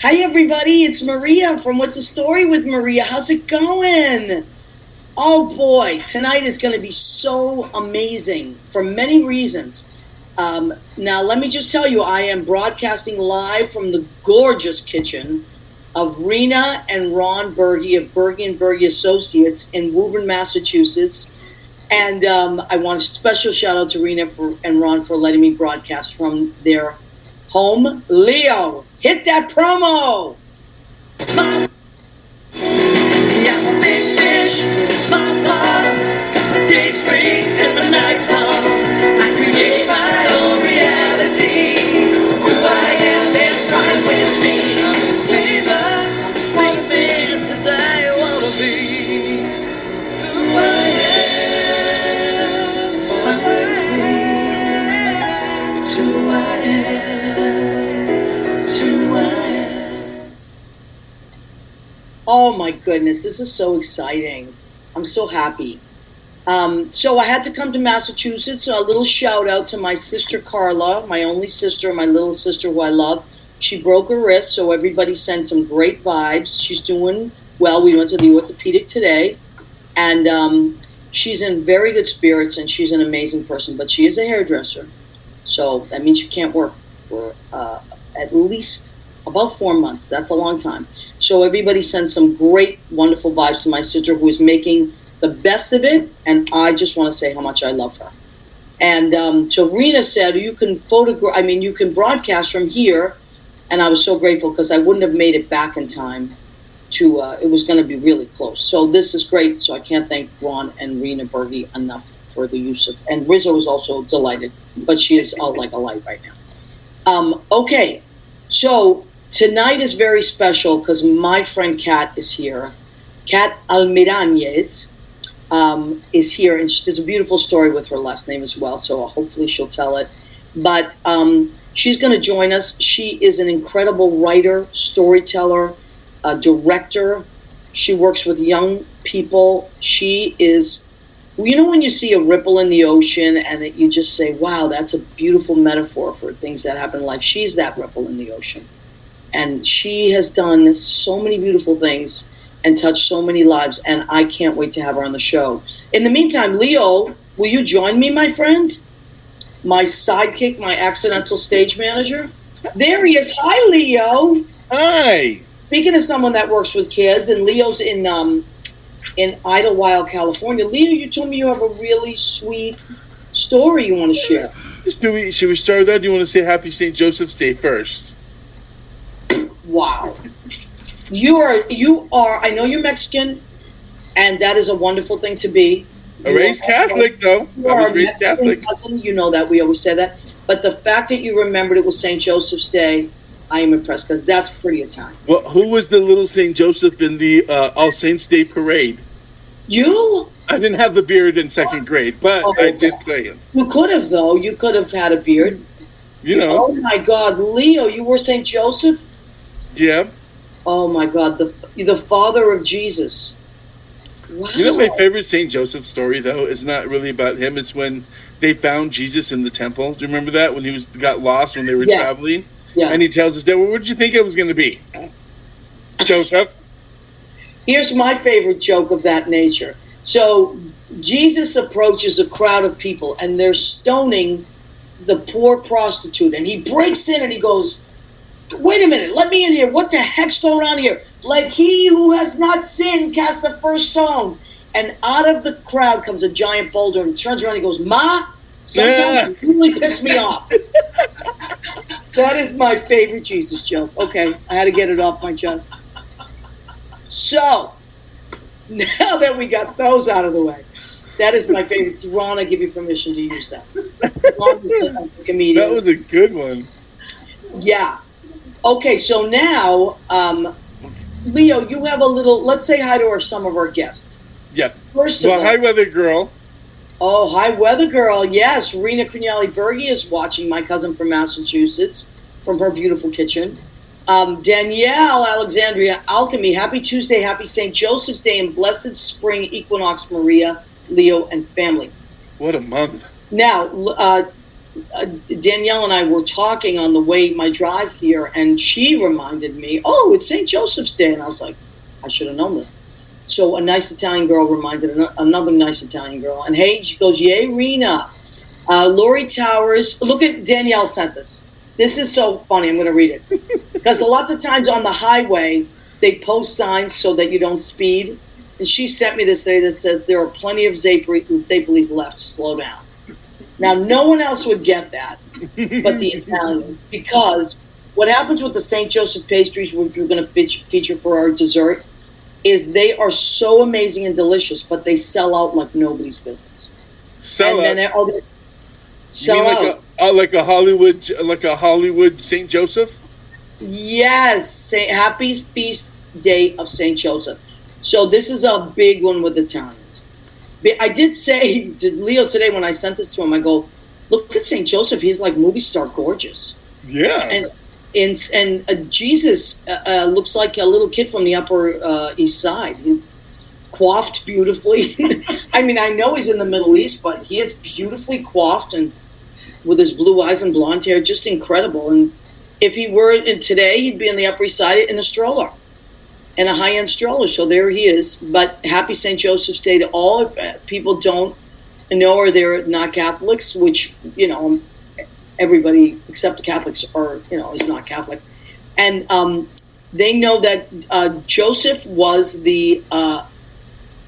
Hi, everybody. It's Maria from What's the Story with Maria. How's it going? Oh, boy. Tonight is going to be so amazing for many reasons. Now, let me just tell you, I am broadcasting live from the gorgeous kitchen of Rena and Ron Berge of Berge & Berge Associates in Woburn, Massachusetts. And I want a special shout out to Rena and Ron for letting me broadcast from their home. Leo, hit that promo! Yeah, I'm a big fish, small pond. The day's free and the night's long. I create my own reality. Who I am is fine with me. I'm as famous, as famous as I wanna be. Who I am, fine with me. It's who I am. It's who I am. Oh my goodness, this is so exciting. I'm so happy. So I had to come to Massachusetts. A little shout out to my sister Carla, my only sister, my little sister who I love. She broke her wrist, so everybody sent some great vibes. She's doing well. We went to the orthopedic today, and she's in very good spirits, and she's an amazing person. But she is a hairdresser, so that means she can't work for at least about 4 months. That's a long time. So everybody sends some great, wonderful vibes to my sister who is making the best of it, and I just want to say how much I love her. And so Rena said, you can broadcast from here, and I was so grateful because I wouldn't have made it back in time to, it was going to be really close. So this is great, so I can't thank Ron and Rena Berge enough for the use of, and Rizzo is also delighted, but she is out like a light right now. Okay, so tonight is very special because my friend Kat is here. Chua Almiranez is here, and there's a beautiful story with her last name as well, so hopefully she'll tell it. But she's going to join us. She is an incredible writer, storyteller, director. She works with young people. She is, you know, when you see a ripple in the ocean and that you just say, wow, that's a beautiful metaphor for things that happen in life. She's that ripple in the ocean. And she has done so many beautiful things and touched so many lives, and I can't wait to have her on the show. In the meantime, Leo, will you join me, my friend? My sidekick, my accidental stage manager. There he is. Hi, Leo. Hi. Speaking of someone that works with kids, and Leo's in Idlewild, California. Leo, you told me you have a really sweet story you want to share. Should we start with that? Do you want to say Happy St. Joseph's Day first? Wow. You are, I know you're Mexican, and that is a wonderful thing to be. Raised Catholic, though. I was raised Catholic. Cousin, you know that. We always say that. But the fact that you remembered it was St. Joseph's Day, I am impressed, because that's pretty Italian. Well, who was the little St. Joseph in the All Saints Day parade? You? I didn't have the beard in second grade, but I did play it. You could have, though. You could have had a beard. You know. Oh, my God. Leo, you were St. Joseph? Yeah. Oh, my God. The father of Jesus. Wow. You know, my favorite St. Joseph story, though, is not really about him. It's when they found Jesus in the temple. Do you remember that? When he got lost when they were traveling? Yeah. And he tells his dad, well, what did you think it was going to be? Joseph? Here's my favorite joke of that nature. So Jesus approaches a crowd of people, and they're stoning the poor prostitute. And he breaks in and he goes, wait a minute, let me in here. What the heck's going on here? Let he who has not sinned cast the first stone. And out of the crowd comes a giant boulder and turns around and he goes, Ma, sometimes you really piss me off. That is my favorite Jesus joke. Okay, I had to get it off my chest. So, now that we got those out of the way, that is my favorite. Ron, I give you permission to use that. Ron is a comedian. That was a good one. Yeah. Okay, so now, Leo, you have a little, let's say hi to some of our guests. Yep. First of all, hi, Weather Girl. Oh, hi, Weather Girl. Yes, Rena Berge is watching, my cousin from Massachusetts, from her beautiful kitchen. Danielle Alexandria Alchemy, happy Tuesday, happy St. Joseph's Day, and blessed spring equinox, Maria, Leo, and family. What a month. Now, Danielle and I were talking on the way my drive here, and she reminded me, "Oh, it's St. Joseph's Day," and I was like, "I should have known this." So a nice Italian girl reminded another nice Italian girl, and hey, she goes, "Yay, Rena." Lori Towers. Look at Danielle sent this. This is so funny. I'm going to read it because lots of times on the highway they post signs so that you don't speed. And she sent me this today that says there are plenty of Zapoli's left. Slow down. Now, no one else would get that but the Italians, because what happens with the St. Joseph pastries, which we're going to feature for our dessert, is they are so amazing and delicious, but they sell out like nobody's business. Sell and out? Then sell out. Like a Hollywood St. Joseph? Yes. Happy Feast Day of St. Joseph. So this is a big one with Italians. I did say to Leo today when I sent this to him, I go, look at St. Joseph. He's like movie star gorgeous. Yeah. And Jesus looks like a little kid from the Upper East Side. He's coiffed beautifully. I mean, I know he's in the Middle East, but he is beautifully coiffed and with his blue eyes and blonde hair, just incredible. And if he were in today, he'd be on the Upper East Side in a stroller. And a high-end stroller, so there he is. But happy St. Joseph's Day to all. If people don't know or they're not Catholics, which, everybody except the Catholics are, is not Catholic. And they know that Joseph was the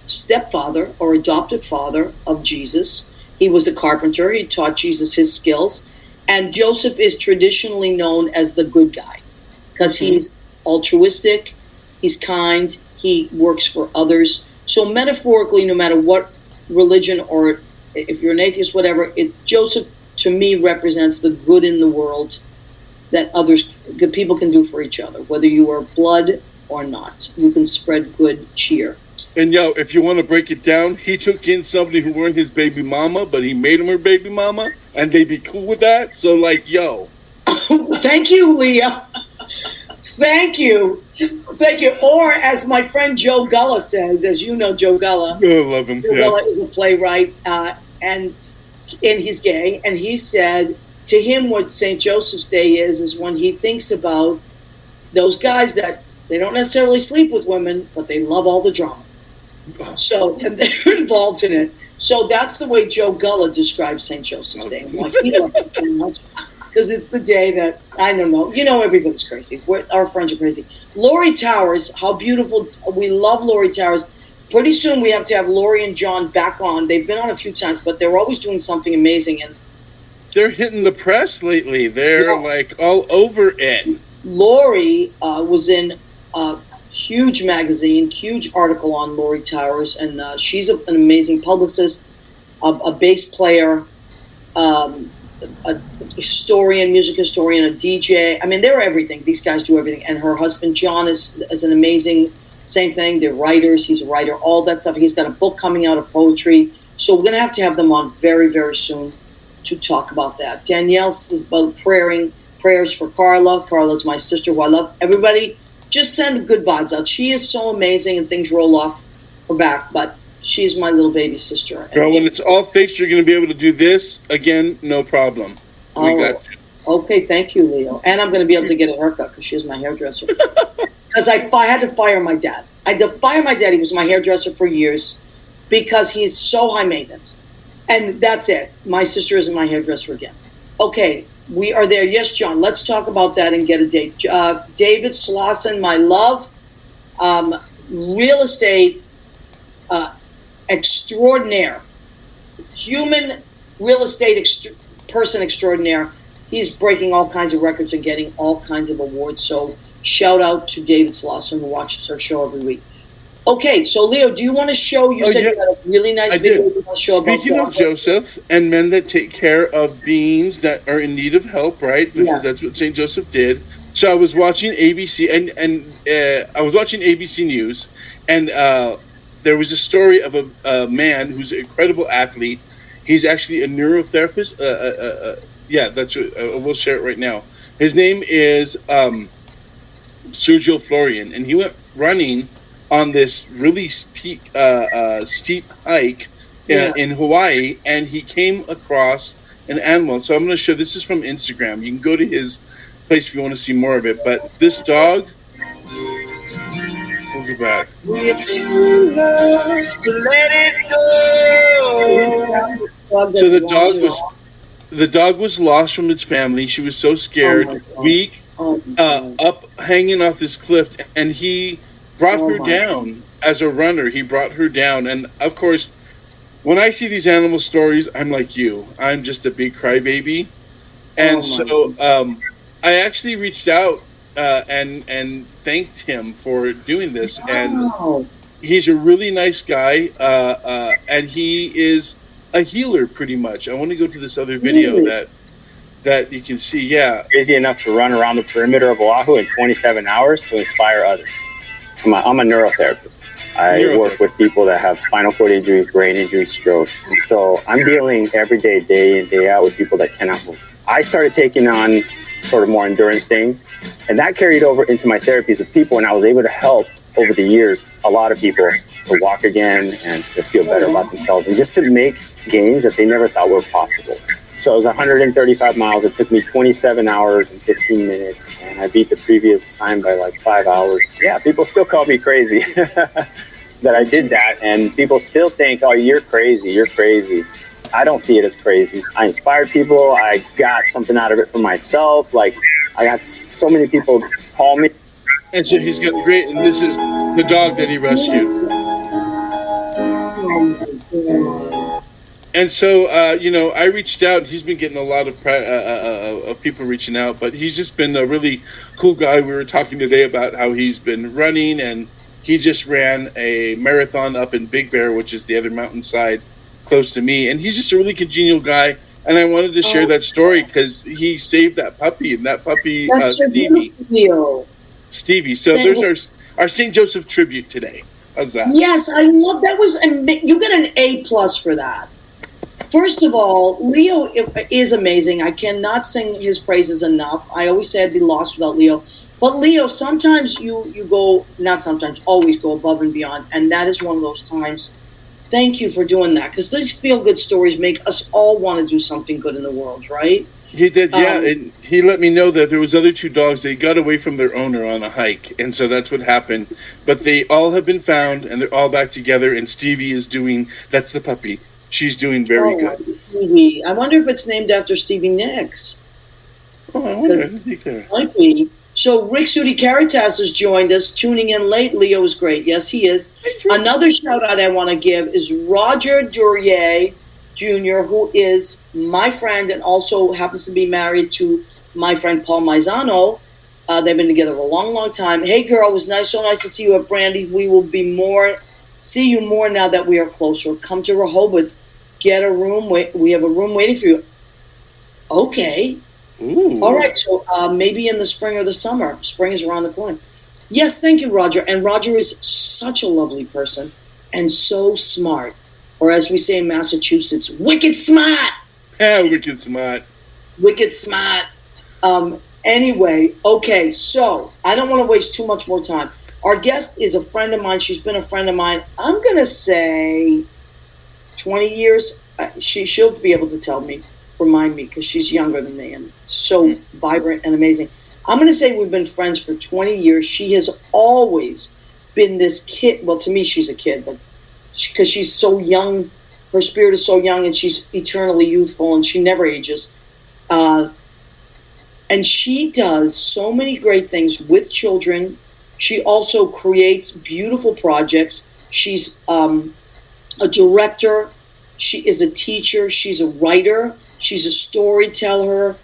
stepfather or adopted father of Jesus. He was a carpenter. He taught Jesus his skills. And Joseph is traditionally known as the good guy because he's altruistic. He's kind. He works for others. So metaphorically, no matter what religion or if you're an atheist, whatever, Joseph to me represents the good in the world that good people can do for each other, whether you are blood or not. You can spread good cheer. And if you want to break it down, he took in somebody who weren't his baby mama, but he made him her baby mama, and they'd be cool with that. So Thank you, Leo. Thank you. Or as my friend Joe Gulla says, as you know Joe Gulla. I love him. Joe Gulla is a playwright, and he's gay. And he said to him what St. Joseph's Day is when he thinks about those guys that they don't necessarily sleep with women, but they love all the drama. So, and they're involved in it. So that's the way Joe Gulla describes St. Joseph's Day. Like, he loves it very much. Because it's the day that, I don't know, everybody's crazy. Our friends are crazy. Lori Towers, how beautiful. We love Lori Towers. Pretty soon we have to have Lori and John back on. They've been on a few times, but they're always doing something amazing. And they're hitting the press lately. They're all over it. Lori was in a huge magazine, huge article on Lori Towers. And she's an amazing publicist, a bass player, a historian, music historian, a DJ. I mean, they're everything. These guys do everything. And her husband, John, is an amazing, same thing. They're writers. He's a writer, all that stuff. He's got a book coming out of poetry. So we're going to have them on very, very soon to talk about that. Danielle's about prayers for Carla. Carla's my sister who I love. Everybody, just send good vibes out. She is so amazing and things roll off her back, but she's my little baby sister. Girl, when it's all fixed, you're going to be able to do this again, no problem. We got you. Okay, thank you, Leo. And I'm going to be able to get a haircut because she's my hairdresser. Because I had to fire my dad. I had to fire my dad. He was my hairdresser for years because he's so high maintenance. And that's it. My sister isn't my hairdresser again. Okay, we are there. Yes, John, let's talk about that and get a date. David Slauson, my love, real estate extraordinaire, human real estate person extraordinaire. He's breaking all kinds of records and getting all kinds of awards. So shout out to David Slauson who watches our show every week. Okay, so Leo, do you want to show? You said you had a really nice video. You want to show Speaking of Joseph and men that take care of beings that are in need of help, right? Because that's what St. Joseph did. So I was watching ABC and I was watching ABC News, and there was a story of a man who's an incredible athlete. He's actually a neurotherapist. Yeah, that's what, we'll share it right now. His name is Sergio Florian, and he went running on this really steep hike in Hawaii, and he came across an animal. So I'm going to show. This is from Instagram. You can go to his place if you want to see more of it. But this dog, we'll go back. It's love to let it go. So the dog was lost from its family. She was so scared, weak, up hanging off this cliff, and he brought her down as a runner. He brought her down, and of course, when I see these animal stories, I'm like you. I'm just a big crybaby, and I actually reached out and thanked him for doing this. And he's a really nice guy, and he is a healer, pretty much. I want to go to this other video that you can see. Yeah, crazy enough to run around the perimeter of Oahu in 27 hours to inspire others. I'm a neurotherapist. I work with people that have spinal cord injuries, brain injuries, strokes. And so I'm dealing every day, day in, day out with people that cannot move. I started taking on sort of more endurance things, and that carried over into my therapies with people, and I was able to help over the years a lot of people to walk again and to feel better about themselves and just to make gains that they never thought were possible. So it was 135 miles. It took me 27 hours and 15 minutes, and I beat the previous time by like 5 hours. Yeah, people still call me crazy that I did that, and people still think, oh, you're crazy, you're crazy. I don't see it as crazy. I inspired people. I got something out of it for myself. Like, I got so many people call me. And so he's got great, and this is the dog that he rescued. And so, I reached out. He's been getting a lot of people reaching out, but he's just been a really cool guy. We were talking today about how he's been running, and he just ran a marathon up in Big Bear, which is the other mountainside close to me. And he's just a really congenial guy. And I wanted to share that story because he saved that puppy, and that puppy, Stevie. Stevie. So there's our St. Joseph tribute today. How's that? Yes, I love that. You got an A+ for that. First of all, Leo is amazing. I cannot sing his praises enough. I always say I'd be lost without Leo. But Leo, sometimes you go, not sometimes, always go above and beyond. And that is one of those times. Thank you for doing that. Because these feel-good stories make us all want to do something good in the world, right? He did, yeah. And he let me know that there was other two dogs. They got away from their owner on a hike. And so that's what happened. But they all have been found, and they're all back together. And Stevie is doing, that's the puppy. She's doing very good. Stevie. I wonder if it's named after Stevie Nicks. Oh, I wonder. I think there might be. So Rick Sudi Caritas has joined us, tuning in late. Leo is great. Yes, he is. Another shout out I want to give is Roger Duryea Jr., who is my friend and also happens to be married to my friend Paul Maizano. They've been together a long, long time. Hey, girl, it was so nice to see you at Brandy. We will see you more now that we are closer. Come to Rehoboth. Get a room. We have a room waiting for you. Okay. Ooh. All right. So maybe in the spring or the summer. Spring is around the corner. Yes. Thank you, Roger. And Roger is such a lovely person and so smart. Or as we say in Massachusetts, wicked smart. Yeah, wicked smart. Wicked smart. Anyway. Okay. So I don't want to waste too much more time. Our guest is a friend of mine. She's been a friend of mine. I'm going to say 20 years. She'll be able to remind me, because she's younger than me and so vibrant and amazing. I'm going to say we've been friends for 20 years. She has always been this kid. Well, to me, she's a kid, but because she's so young, her spirit is so young, and she's eternally youthful, and she never ages. And she does so many great things with children. She also creates beautiful projects. She's a director. She is a teacher. She's a writer. She's a storyteller.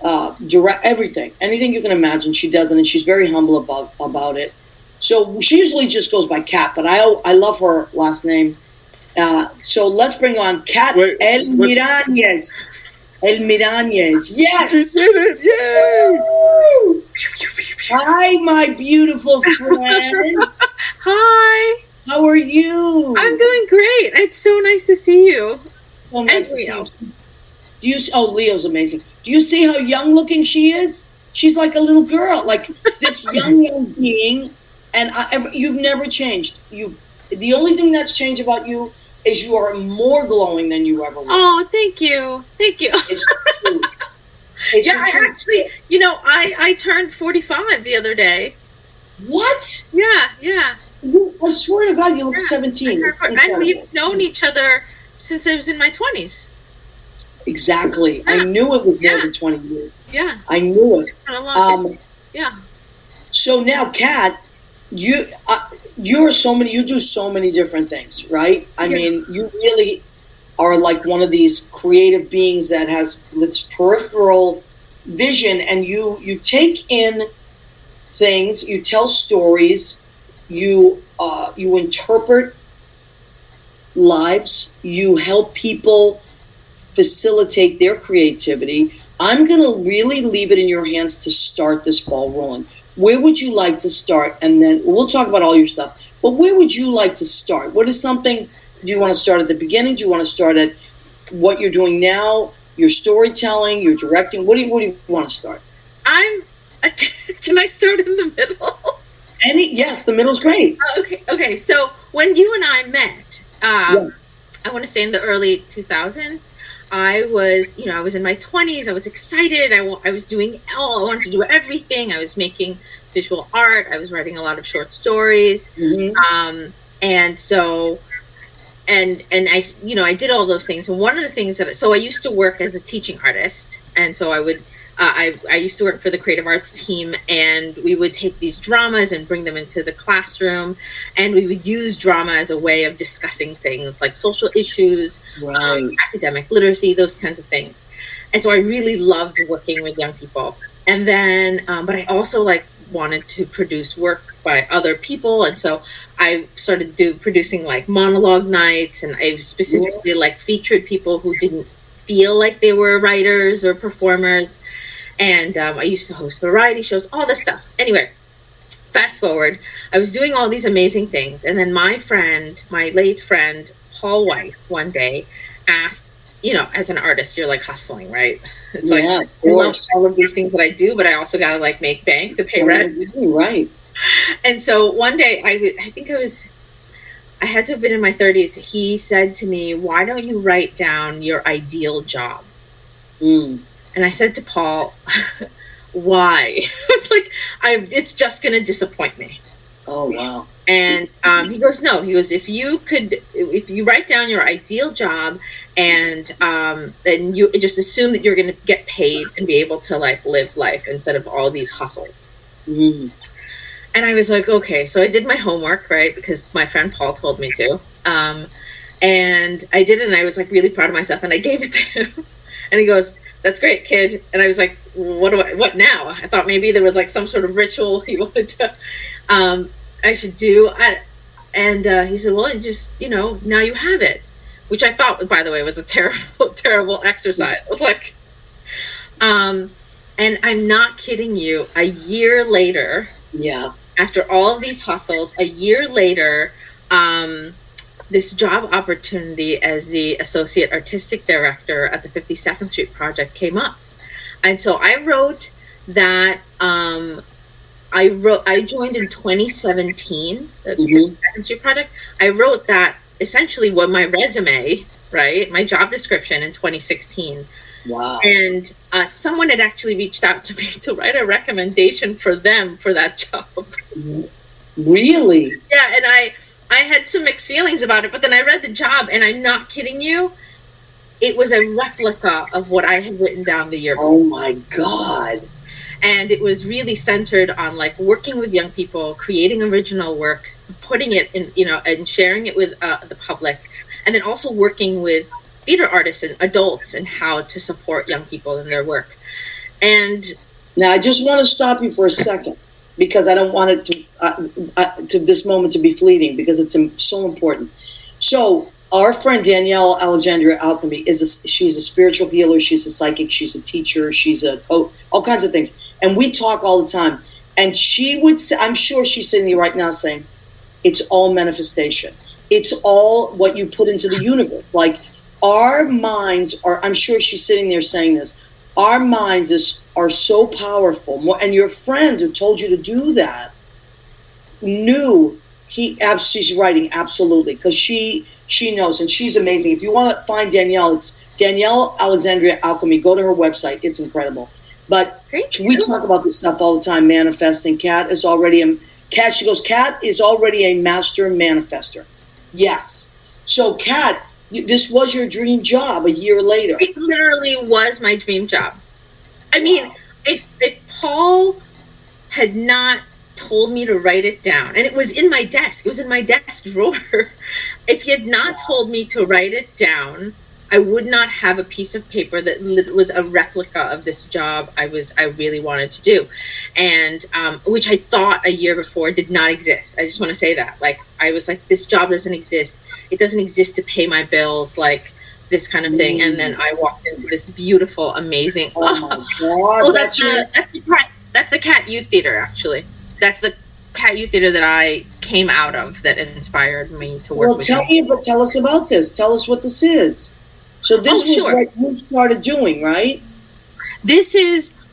Everything. Anything you can imagine, she does it, and she's very humble about it. So she usually just goes by Kat, but I love her last name. So let's bring on Kat Almiranez. Almiranez. Yes! You did it! Yay! Hi, my beautiful friend. Hi. How are you? I'm doing great. It's so nice to see you. So nice to see you. Leo's amazing. Do you see how young looking she is? She's like a little girl, like this young being. And you've never changed. The only thing that's changed about you is you are more glowing than you ever were. Oh, thank you. It's true. It's Yeah, I actually, I turned 45 the other day. What? Yeah. I swear to God, you look 17. And we've known each other since I was in my 20s. Exactly. Yeah. I knew it was more than 20 years. Yeah. I knew it. Yeah. So now, Kat, you do so many different things, right? I mean, you really are like one of these creative beings that has this peripheral vision, and you take in things, you tell stories, you interpret lives, you help people facilitate their creativity. I'm going to really leave it in your hands to start this ball rolling. Where would you like to start? And then we'll talk about all your stuff. But where would you like to start? What is something, do you want to start at the beginning? Do you want to start at what you're doing now, your storytelling, your directing? What do you want to start? Can I start in the middle? Yes, the middle's great. Okay. So when you and I met, I want to say in the early 2000s, I was in my 20s. I was excited. I wanted to do everything. I was making visual art. I was writing a lot of short stories. Mm-hmm. I did all those things. And one of the things so I used to work as a teaching artist. And so I used to work for the creative arts team, and we would take these dramas and bring them into the classroom, and we would use drama as a way of discussing things like social issues, academic literacy, those kinds of things. And so I really loved working with young people. And then, but I also wanted to produce work by other people, and so I started producing monologue nights, and I specifically featured people who didn't feel like they were writers or performers. And I used to host variety shows, all this stuff. Anyway, fast forward, I was doing all these amazing things. And then my late friend, Paul White, one day asked, as an artist, you're hustling, right? It's I love all of these things that I do, but I also got to make bank to pay rent. Right. And so one day, I had to have been in my 30s. He said to me, why don't you write down your ideal job? And I said to Paul, why? It's it's just going to disappoint me. Oh, wow. And he goes, no. He goes, if you write down your ideal job and you just assume that you're going to get paid and be able to live life instead of all these hustles. Mm. And I was like, okay. So I did my homework, right? Because my friend Paul told me to. And I did it, and I was really proud of myself, and I gave it to him. And he goes, that's great, kid. And I was like, what now? I thought maybe there was some sort of ritual he wanted to, I should do. And he said, well, just, now you have it, which I thought, by the way, was a terrible, terrible exercise. I was like, and I'm not kidding you. A year later, after all of these hustles, a year later, this job opportunity as the associate artistic director at the 52nd Street Project came up. And so I wrote that, I joined in 2017, the 52nd Street Project. I wrote that essentially what my resume, right? My job description in 2016. Wow. And someone had actually reached out to me to write a recommendation for them for that job. Really? Yeah, and I had some mixed feelings about it, but then I read the job, and I'm not kidding you, it was a replica of what I had written down the year before. Oh my God. And it was really centered on working with young people, creating original work, putting it in, and sharing it with the public, and then also working with theater artists and adults and how to support young people in their work. And now I just want to stop you for a second, because I don't want it to this moment to be fleeting, because it's so important. So our friend Danielle Alexandria Alchemy she's a spiritual healer, she's a psychic, she's a teacher, she's a coach, all kinds of things. And we talk all the time. And she would say, I'm sure she's sitting here right now saying, it's all manifestation. It's all what you put into the universe. Our minds are, I'm sure she's sitting there saying this, our minds are so powerful. And your friend who told you to do that knew She's writing, absolutely, because she knows, and she's amazing. If you want to find Danielle, it's Danielle Alexandria Alchemy. Go to her website; it's incredible. But we talk about this stuff all the time. Manifesting. Kat is already a Kat. She goes. Kat is already a master manifester. Yes. So, Kat, this was your dream job. A year later, it literally was my dream job. I mean, if Paul had not told me to write it down, and it was in my desk. It was in my desk drawer. If he had not told me to write it down, I would not have a piece of paper that was a replica of this job I really wanted to do, and which I thought a year before did not exist. I just want to say that, like, I was like, this job doesn't exist. It doesn't exist to pay my bills, like this kind of thing. And then I walked into this beautiful, amazing. Oh my God! That's the Cat Youth Theater, actually. That's the Cat Youth Theater that I came out of that inspired me to work with you. Tell us about this. Tell us what this is. So this was what you started doing, right?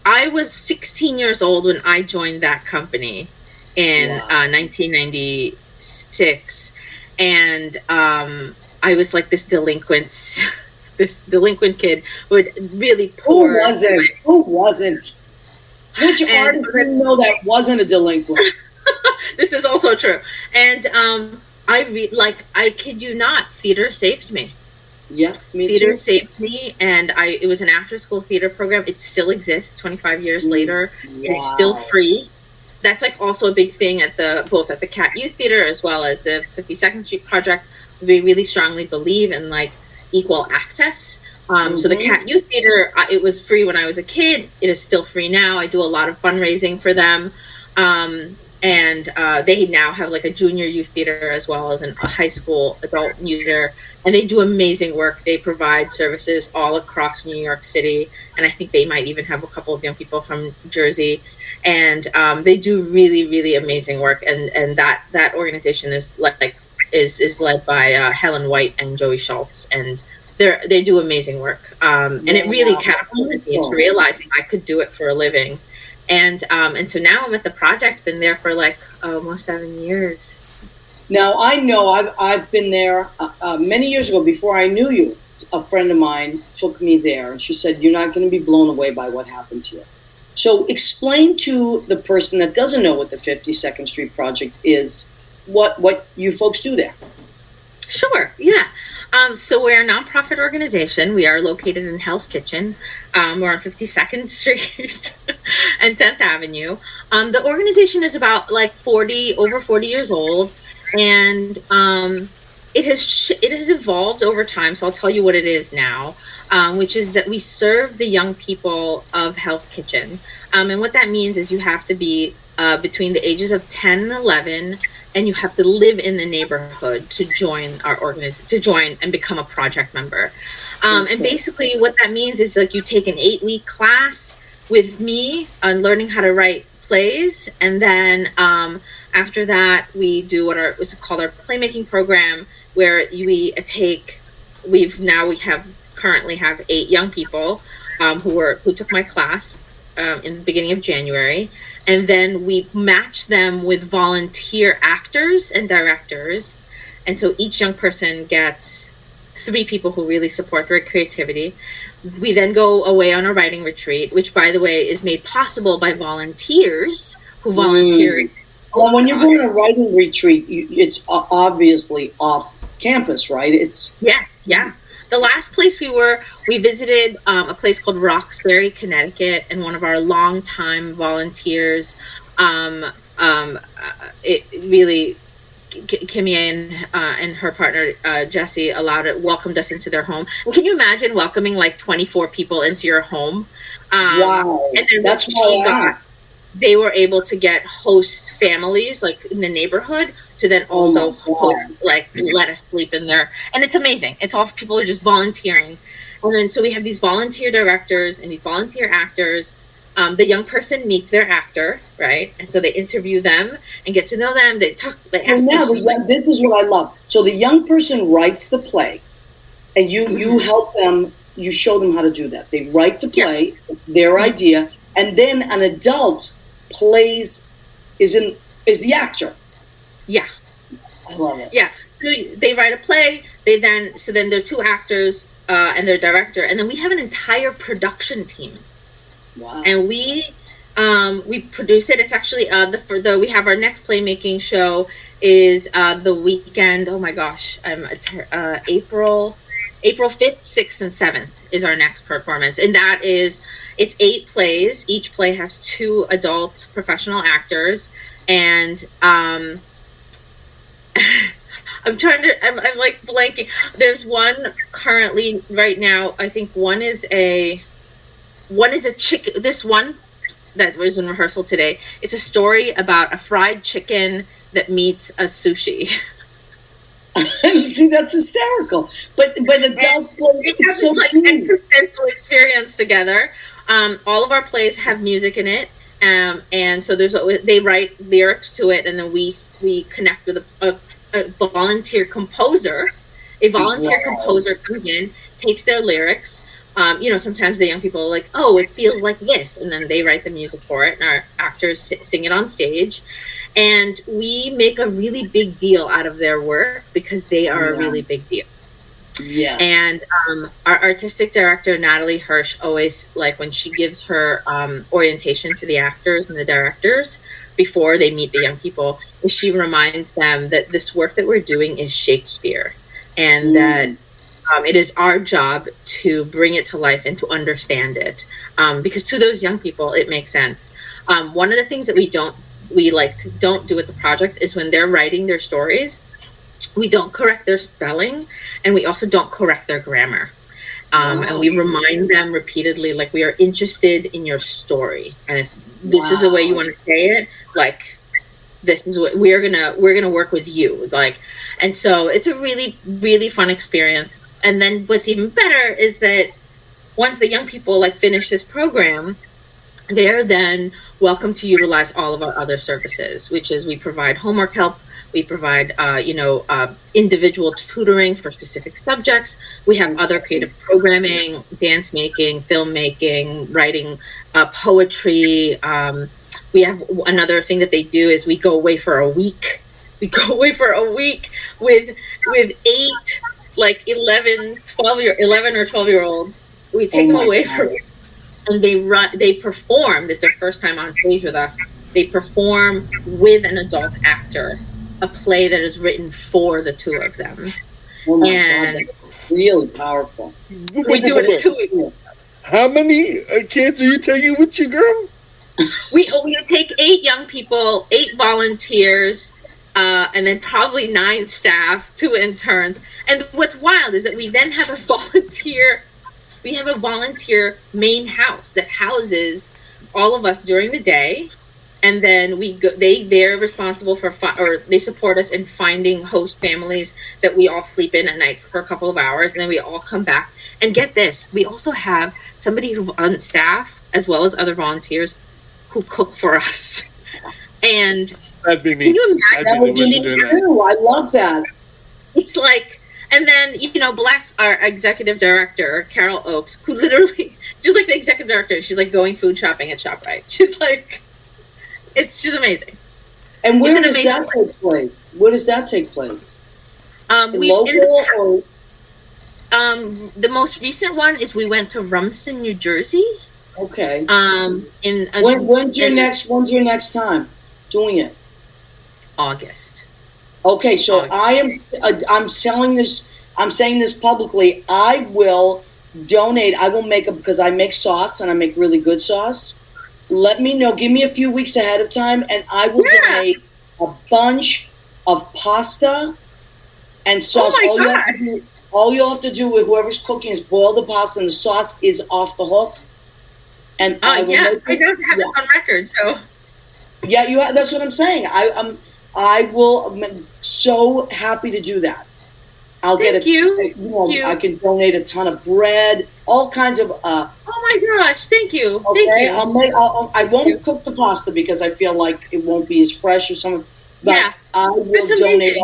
I was 16 years old when I joined that company in 1996. And I was like this delinquent kid who had really poor... Who wasn't? Which artist didn't know that wasn't a delinquent? This is also true. And I kid you not, theater saved me. Yeah, me theater too. saved me, and it was an after-school theater program. It still exists 25 years later. Wow. It is still free. That's like also a big thing both at the Cat Youth Theater as well as the 52nd Street Project. We really strongly believe in like equal access. So the Cat Youth Theater, it was free when I was a kid. It is still free now. I do a lot of fundraising for them. And they now have like a junior youth theater as well as a high school adult theater. And they do amazing work. They provide services all across New York City. And I think they might even have a couple of young people from Jersey. And they do really, really amazing work. And that organization is led by Helen White and Joey Schultz. And they do amazing work. And it really catapulted me into realizing I could do it for a living. And so now I'm at the project, been there for like almost 7 years. Now, I know I've been there many years ago before I knew you. A friend of mine took me there, and she said, you're not going to be blown away by what happens here. So explain to the person that doesn't know what the 52nd Street Project is, what you folks do there. Sure, yeah. So we're a nonprofit organization. We are located in Hell's Kitchen. We're on 52nd Street and 10th Avenue. The organization is about like over 40 years old, and it has evolved over time. So I'll tell you what it is now, which is that we serve the young people of Hell's Kitchen. And what that means is you have to be between the ages of 10 and 11, and you have to live in the neighborhood to join our organization, to join and become a project member. And basically what that means is like you take an 8-week class with me on learning how to write plays. And then after that, we do what's called our playmaking program, where we currently have 8 young people who took my class in the beginning of January. And then we match them with volunteer actors and directors. And so each young person gets 3 people who really support their creativity. We then go away on a writing retreat, which, by the way, is made possible by volunteers who volunteered. Well, when you go on a writing retreat, it's obviously off campus, right? Yes, yeah. The last place we visited a place called Roxbury, Connecticut, and one of our longtime volunteers, Kimmy and her partner Jessie welcomed us into their home. Can you imagine welcoming like 24 people into your home? Wow, and then that's they were able to get host families like in the neighborhood to then also host, like, let us sleep in there. And it's amazing. It's all people are just volunteering. And then so we have these volunteer directors and these volunteer actors. The young person meets their actor, right? And so they interview them and get to know them. They talk. They ask this is what I love. So the young person writes the play, and you help them. You show them how to do that. They write the play, it's their idea, and then an adult is the actor. Yeah. I love it. Yeah. So they write a play. Then there are 2 actors and their director, and then we have an entire production team. Wow. And we produce it. It's actually we have our next playmaking show is the weekend. Oh my gosh, April 5th, 6th, and 7th is our next performance, and it's 8 plays. Each play has 2 adult professional actors, and I'm like blanking. There's one currently right now. I think one is a chicken. This one that was in rehearsal today. It's a story about a fried chicken that meets a sushi. See, that's hysterical. But adults play. It's so like cute. existential experience together. All of our plays have music in it, and so they write lyrics to it, and then we connect with a volunteer composer. A volunteer composer comes in, takes their lyrics. Sometimes the young people are like, oh, it feels like this, and then they write the music for it, and our actors sing it on stage. And we make a really big deal out of their work because they are a really big deal. Yeah. And our artistic director, Natalie Hirsch, always, like, when she gives her orientation to the actors and the directors before they meet the young people, she reminds them that this work that we're doing is Shakespeare, and that it is our job to bring it to life and to understand it, because to those young people, it makes sense. One of the things that we don't do with the project is when they're writing their stories, we don't correct their spelling, and we also don't correct their grammar. And we remind them repeatedly, like, we are interested in your story, and if this is the way you want to say it, like, this is what we're gonna work with you, like. And so it's a really, really fun experience. And then what's even better is that once the young people, like, finish this program, they're then welcome to utilize all of our other services, which is we provide homework help, we provide individual tutoring for specific subjects. We have other creative programming, dance making, film making, writing, poetry. We have another thing that they do is we go away for a week. We go away for a week with 8, like 11 or 12 year olds. We take them away for, and they perform. It's their first time on stage with us. They perform with an adult actor a play that is written for the 2 of them. Oh my God, that's really powerful. We do it in 2 weeks. How many kids are you taking with you, girl? We take 8 young people, 8 volunteers, and then probably 9 staff, 2 interns. And what's wild is that we then have a volunteer main house that houses all of us during the day. And then they're responsible for, or they support us in finding host families that we all sleep in at night for a couple of hours. And then we all come back. And get this, we also have somebody who on staff, as well as other volunteers, who cook for us. And that'd be me. Can you imagine? That would be me too. I love that. It's like, and then, bless our executive director, Carol Oakes, who literally, just like the executive director, she's like going food shopping at ShopRite. She's like, it's just amazing. And where does that take place? Where does that take place? Local or? The most recent one is we went to Rumson, New Jersey. Okay. When's your next time doing it? August. Okay, so August. I'm saying this publicly. I will donate. I will make because I make sauce and I make really good sauce. Let me know. Give me a few weeks ahead of time, and I will donate a bunch of pasta and sauce. Oh my God. All you'll have to do with whoever's cooking is boil the pasta, and the sauce is off the hook. And I don't have it on record, so. Yeah, you have. That's what I'm saying. I'm so happy to do that. I'll get it. Thank you. I can donate a ton of bread, all kinds of. Oh my gosh! Thank you. Okay, Thank you. I won't cook the pasta because I feel like it won't be as fresh or something. But I will donate.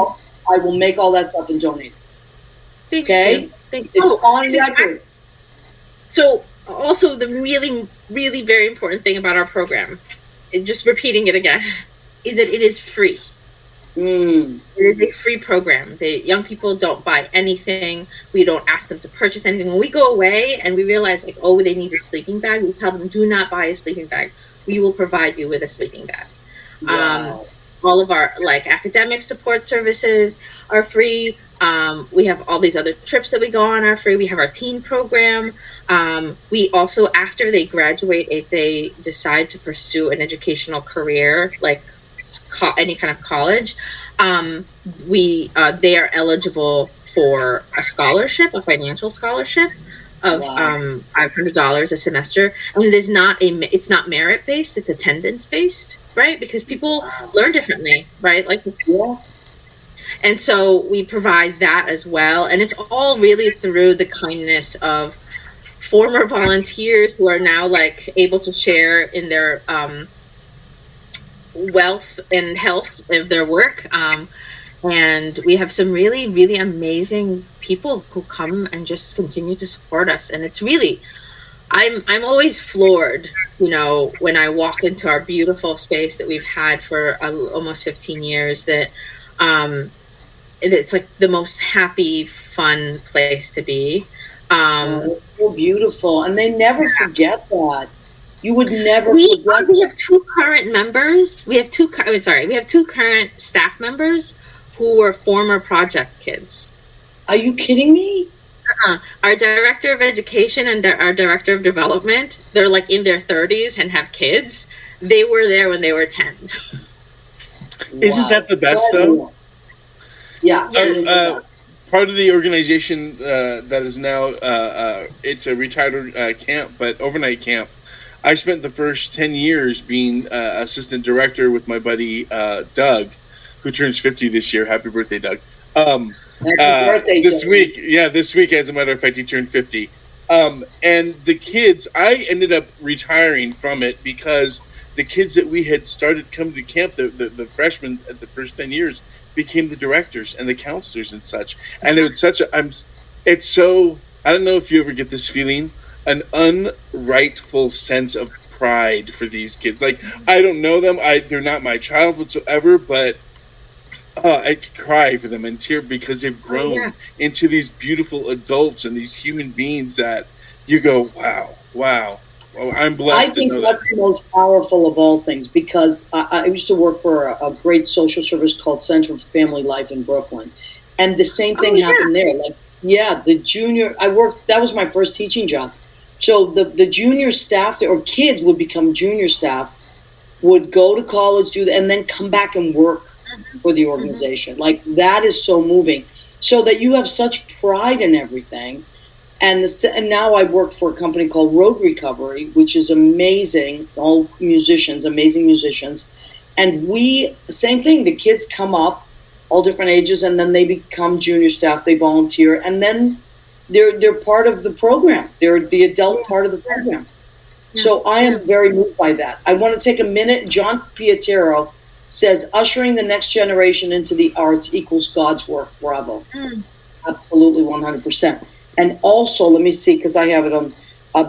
I will make all that stuff and donate. Thank you. It's on record. So, also the really, really very important thing about our program, and just repeating it again, is that it is free. Mm. It is a free program. The young people don't buy anything. We don't ask them to purchase anything. When we go away and we realize, like, oh, they need a sleeping bag, we tell them, do not buy a sleeping bag. We will provide you with a sleeping bag. Wow. All of our like academic support services are free. We have all these other trips that we go on are free. We have our teen program. We also, after they graduate, if they decide to pursue an educational career, like any kind of college, they are eligible for a scholarship, a financial scholarship of $500 a semester. And it is it's not merit based; it's attendance based, right? Because people learn differently, right? Like, and so we provide that as well, and it's all really through the kindness of former volunteers who are now like able to share in their wealth and health of their work. And we have some really, really amazing people who come and just continue to support us. And it's really, I'm always floored, when I walk into our beautiful space that we've had for almost 15 years, that it's like the most happy, fun place to be. So beautiful. And they never forget that. You would never forget. We have two current members. We have two current staff members who were former project kids. Are you kidding me? Our director of education and our director of development, they're like in their 30s and have kids. They were there when they were 10. Isn't that the best, though? Yeah. It is the best. Part of the organization that is now, it's a retired camp, but overnight camp. I spent the first 10 years being assistant director with my buddy Doug, who turns 50 this year. Happy birthday, Doug. Happy birthday, this Doug. This week, as a matter of fact, he turned 50. And the kids, I ended up retiring from it because the kids that we had started coming to camp, the freshmen at the first 10 years, became the directors and the counselors and such. And I don't know if you ever get this feeling, an unrightful sense of pride for these kids. Like, I don't know them. They're not my child whatsoever, but I could cry for them and tear because they've grown into these beautiful adults and these human beings that you go, wow. Well, I'm blessed. I think that's the most powerful of all things, because I used to work for a great social service called Center for Family Life in Brooklyn. And the same thing happened there. Like, the junior, that was my first teaching job. So the junior staff there, or kids would become junior staff, would go to college, and then come back and work for the organization. Like, that is so moving. So that you have such pride in everything. And now I work for a company called Road Recovery, which is amazing, all musicians, amazing musicians. And same thing, the kids come up, all different ages, and then they become junior staff, they volunteer, and then they're part of the program. They're the adult part of the program. Yeah. So I am very moved by that. I want to take a minute. John Pietero says, ushering the next generation into the arts equals God's work. Bravo. Absolutely, 100%. And also, let me see, because I have it on.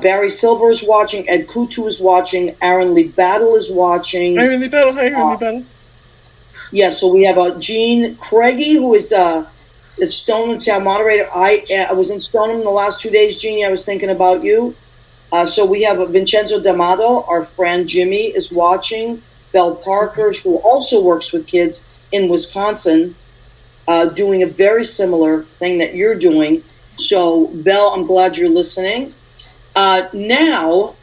Barry Silver is watching. Ed Kutu is watching. Aaron Lee Battle is watching. Aaron Lee Battle. Hi, Aaron Lee Battle. Yeah, so we have Gene Craigie, who is Stoneham Town moderator. I was in Stoneham the last 2 days, Jeannie. I was thinking about you. So we have Vincenzo D'Amato. Our friend Jimmy is watching. Belle Parker, who also works with kids in Wisconsin, doing a very similar thing that you're doing. So, Belle, I'm glad you're listening. Now,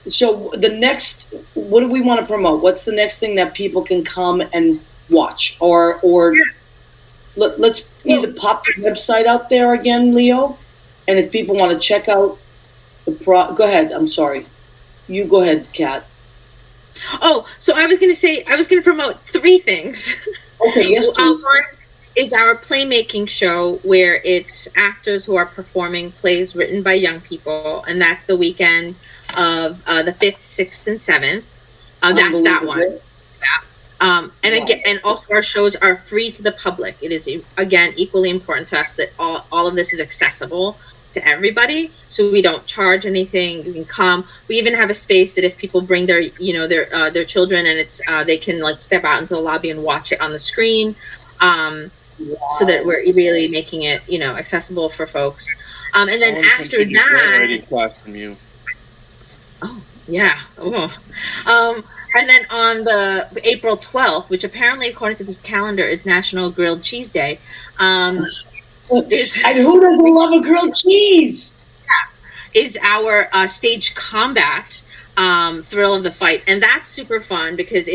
so the next, what do we want to promote? What's the next thing that people can come and watch? Or let's either pop the website out there again, Leo. And if people want to check out go ahead. I'm sorry. You go ahead, Kat. Oh, so I was going to promote 3 things. Okay, yes, please. One is our playmaking show, where it's actors who are performing plays written by young people, and that's the weekend of the 5th, 6th, and 7th. That's that one. And also our shows are free to the public. It is, again, equally important to us that all of this is accessible to everybody, so we don't charge anything. You can come. We even have a space that if people bring their children, and it's they can like step out into the lobby and watch it on the screen. so that we're really making it, accessible for folks. And then after that, writing class from you. Oh yeah. And then on the April 12th, which apparently according to this calendar is National Grilled Cheese Day, and who doesn't love a grilled cheese? Is our stage combat Thrill of the Fight, and that's super fun because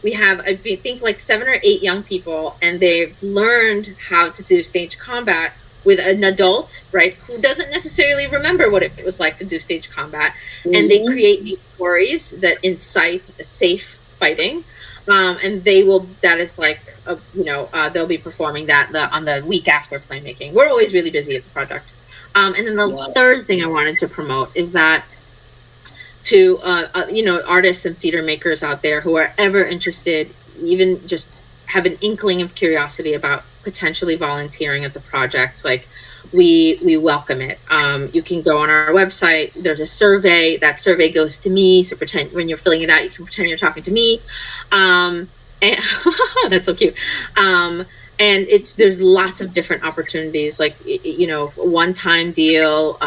we have, I think, like 7 or 8 young people, and they've learned how to do stage combat with an adult, right, who doesn't necessarily remember what it was like to do stage combat. Mm-hmm. And they create these stories that incite safe fighting. And that is like, they'll be performing that on the week after playmaking. We're always really busy at the project. And then the third thing I wanted to promote is that to, artists and theater makers out there who are ever interested, even just have an inkling of curiosity about potentially volunteering at the project, like we welcome it. You can go on our website. There's a survey. That survey goes to me. So pretend when you're filling it out, you can pretend you're talking to me. And that's so cute. And there's lots of different opportunities, like, one-time deal.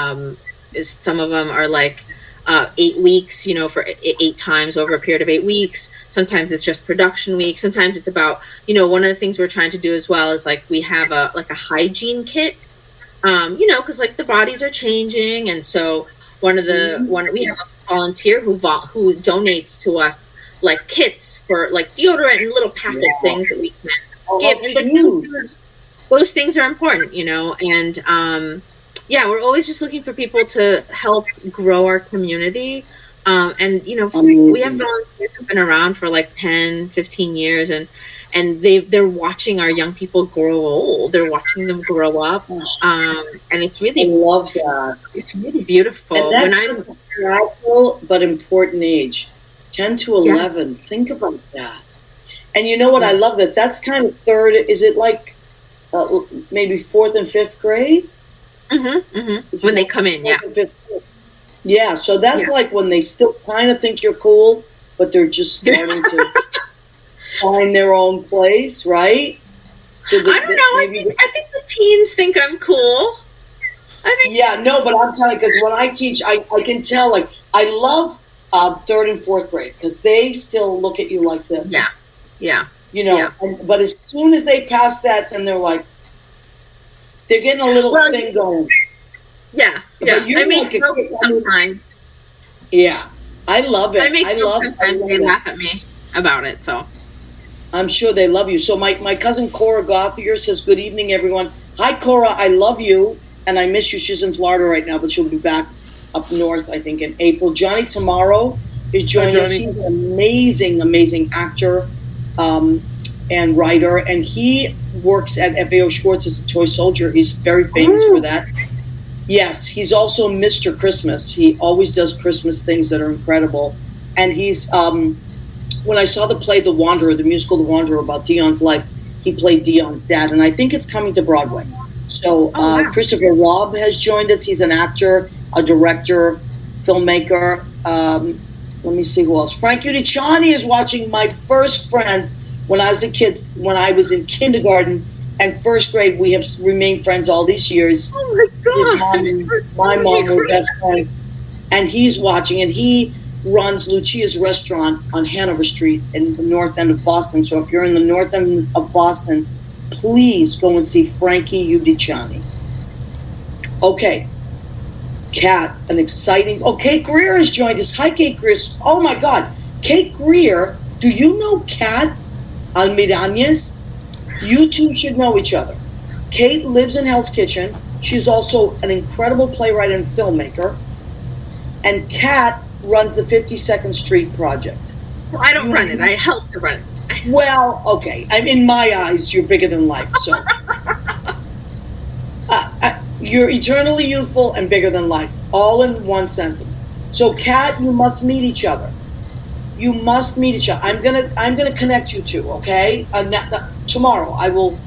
Some of them are like 8 weeks, for 8 times over a period of 8 weeks. Sometimes it's just production week. Sometimes it's about, one of the things we're trying to do as well is like we have a hygiene kit, because like the bodies are changing, and so we have a volunteer who donates to us like kits for like deodorant and little packet things that we can give, and those things are important, and we're always just looking for people to help grow our community. And, we have volunteers who've been around for like 10, 15 years, and they're watching our young people grow old. They're watching them grow up. And it's really, I love that. It's really beautiful. And that's a fragile but important age. 10 to 11. Yes. Think about that. And you know what? I love that. That's kind of third. Is it like maybe 4th and 5th grade? Mm-hmm, mm-hmm. When they come in, yeah. Yeah, so that's like when they still kind of think you're cool, but they're just starting to find their own place, right? So I don't know. I think the teens think I'm cool. Yeah, no, but I'm telling you, because when I teach, I can tell, like, I love 3rd and 4th grade, because they still look at you like this. Yeah. But as soon as they pass that, then they're like, they're getting a little thing going. Yeah. But you're like a kid. Sometimes. Yeah. I love it. Sometimes they laugh at me about it, so. I'm sure they love you. So my cousin Cora Gothier says, good evening, everyone. Hi, Cora. I love you, and I miss you. She's in Florida right now, but she'll be back up north, I think, in April. Johnny Tomorrow is joining us. He's an amazing, amazing actor and writer, and he works at FAO Schwartz as a toy soldier. He's very famous for that. Yes, he's also Mr. Christmas. He always does Christmas things that are incredible. And he's, when I saw the play The Wanderer, the musical The Wanderer about Dion's life, he played Dion's dad, and I think it's coming to Broadway. So Christopher Robb has joined us. He's an actor, a director, filmmaker. Let me see who else. Frank Udiciani is watching. My first friend when I was a kid, when I was in kindergarten and 1st grade. We have remained friends all these years. Oh my God. His mom and my mom were best friends. And he's watching, and he runs Lucia's restaurant on Hanover Street in the north end of Boston. So if you're in the north end of Boston, please go and see Frankie Udiciani. Okay. Kat, an exciting... Oh, Kate Greer has joined us. Hi, Kate Greer. Oh, my God. Kate Greer, do you know Chua Almiranez? You two should know each other. Kate lives in Hell's Kitchen. She's also an incredible playwright and filmmaker. And Kat runs the 52nd Street Project. Well, I don't run it. I help to run it. Well, okay. In my eyes, you're bigger than life. So you're eternally youthful and bigger than life, all in one sentence. So, Kat, you must meet each other. You must meet each other. I'm gonna connect you two. Okay, tomorrow I will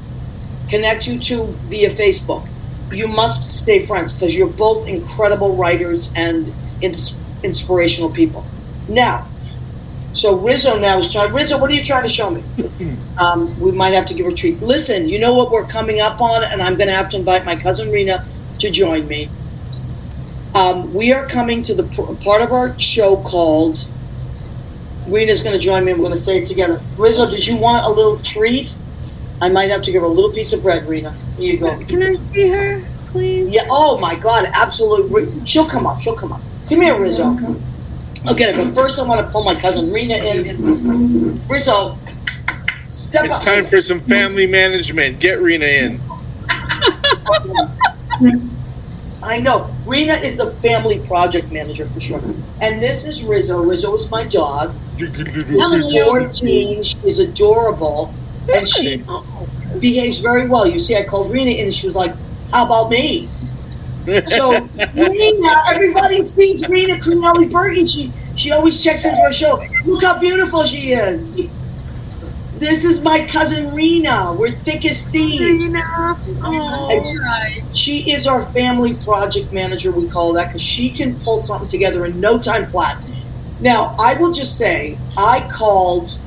connect you two via Facebook. You must stay friends because you're both incredible writers and inspirational people. Now, So Rizzo now is trying. Rizzo, what are you trying to show me? We might have to give her a treat. Listen, you know what we're coming up on, and I'm going to have to invite my cousin Rena to join me. We are coming to the part of our show called. Rena's going to join me. We're going to say it together. Rizzo, did you want a little treat? I might have to give her a little piece of bread, Rena. Here you go. Can I see her, please? Yeah. Oh my God. Absolutely. She'll come up. Come here, Rizzo. Okay, but first I want to pull my cousin Rena in. Rizzo, step up. It's time for some family management. Get Rena in. I know. Rena is the family project manager for sure. And this is Rizzo. Rizzo is my dog. She's 14. She's adorable. And she behaves very well. You see, I called Rena in and she was like, how about me? So Rena, everybody sees Rena Crinelli Bergen. She always checks into our show. Look how beautiful she is. This is my cousin Rena. We're thick as thieves. She is our family project manager, we call that, because she can pull something together in no time flat. Now, I will just say, I called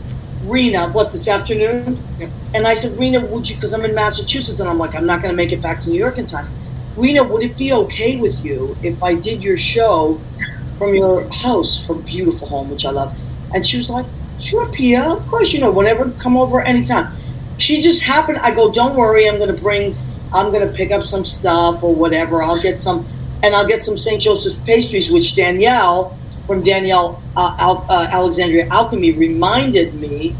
Rena, this afternoon? And I said, Rena, would you, because I'm in Massachusetts, and I'm like, I'm not going to make it back to New York in time. Rena, would it be okay with you if I did your show from your house, her beautiful home, which I love? And she was like, sure, Pia, of course, whenever, come over anytime. She just happened, I go, don't worry, I'm going to pick up some stuff or whatever. I'll get some St. Joseph's pastries, which Danielle from Alexandria Alchemy reminded me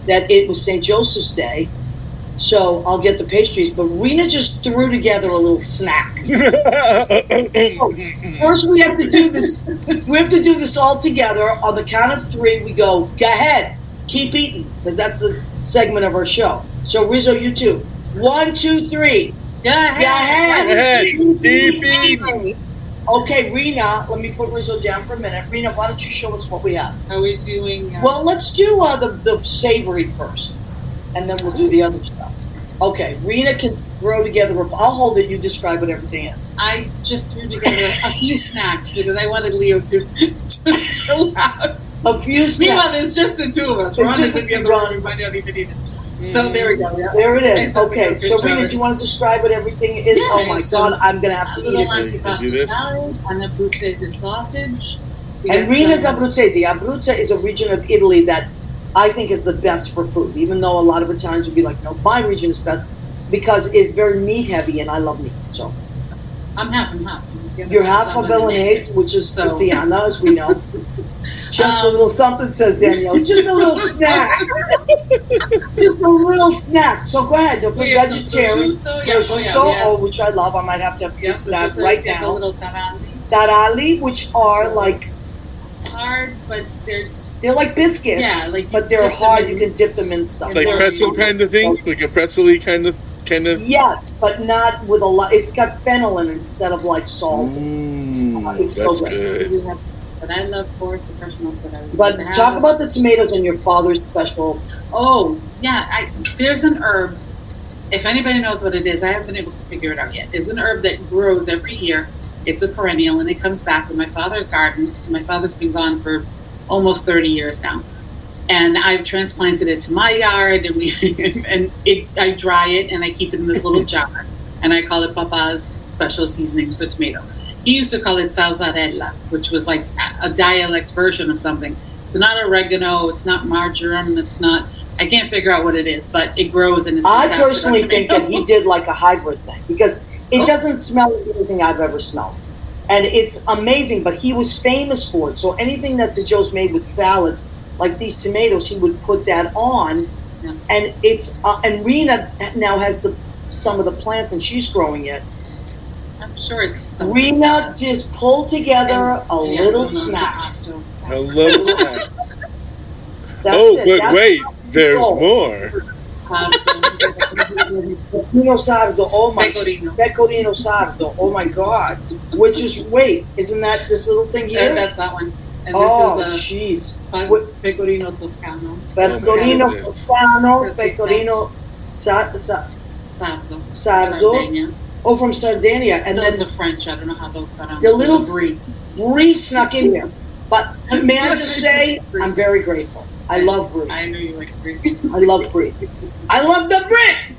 that it was St. Joseph's Day. So I'll get the pastries. But Rena just threw together a little snack. First, we have to do this. We have to do this all together. On the count of 3, we go ahead, keep eating, because that's the segment of our show. So Rizzo, you too. 1, 2, 3. Go ahead. Keep eating. Okay, Rena, let me put Rizzo down for a minute. Rena, why don't you show us what we have? Are we doing? Well, let's do the savory first, and then we'll do the other stuff. Okay, Rena can throw together. I'll hold it. You describe what everything is. I just threw together a few snacks because I wanted Leo to laugh. A few snacks. Meanwhile, there's just the two of us. Ron is in the other room. We might not even need it. So there we go. Yeah. There it is. Okay, so Rena, do you want to describe what everything is? Yeah, oh my God, I'm gonna have to eat it. A little antipasta salad, an abruzzese sausage. And Rena's Abruzzese. Abruzzo is a region of Italy that I think is the best for food, even though a lot of Italians would be like, no, my region is best because it's very meat heavy and I love meat. So I'm half and half. You're half a Milanese, which is Tiziana, as we know. Just a little something, says Danielle. Just a little snack. Just a little snack. So go ahead. Don't put vegetarian. Prosciutto, which I love. I might have to have piece of that right now. A little taralli. Taralli, which are like hard, but they're like biscuits. Yeah, but they're hard. You can dip them in stuff. Like pretzel kind of thing, like a pretzel-y kind of. Yes, but not with a lot. It's got fennel in it instead of like salt. That's so good. But I love, of course, the fresh ones that I would. But talk about the tomatoes and your father's special. Oh yeah, there's an herb. If anybody knows what it is, I haven't been able to figure it out yet. It's an herb that grows every year. It's a perennial, and it comes back in my father's garden. My father's been gone for almost 30 years now. And I've transplanted it to my yard, and I dry it, and I keep it in this little jar. And I call it Papa's special seasonings for tomato. He used to call it salsarella, which was like a dialect version of something. It's not oregano, it's not marjoram, I can't figure out what it is, but it grows and it's fantastic. I personally think that he did like a hybrid thing, because it doesn't smell like anything I've ever smelled. And it's amazing, but he was famous for it. So anything that Joe's made with salads, like these tomatoes, he would put that on. Yeah. And it's and Rena now has some of the plants, and she's growing it. I'm sure it's Rena just pulled together a little snack. A little snack. But wait, there's more. Pecorino sardo, pecorino sardo, oh my God. Which is, isn't that this little thing here? That's that one. And this is pecorino toscano. Pecorino toscano, pecorino sardo. Sardinia. Oh, from Sardinia. And those are French. I don't know how those got on. The little brie snuck in here. But May I just say, I'm very grateful. I love brie. I know you like brie. I love brie. I love the brie.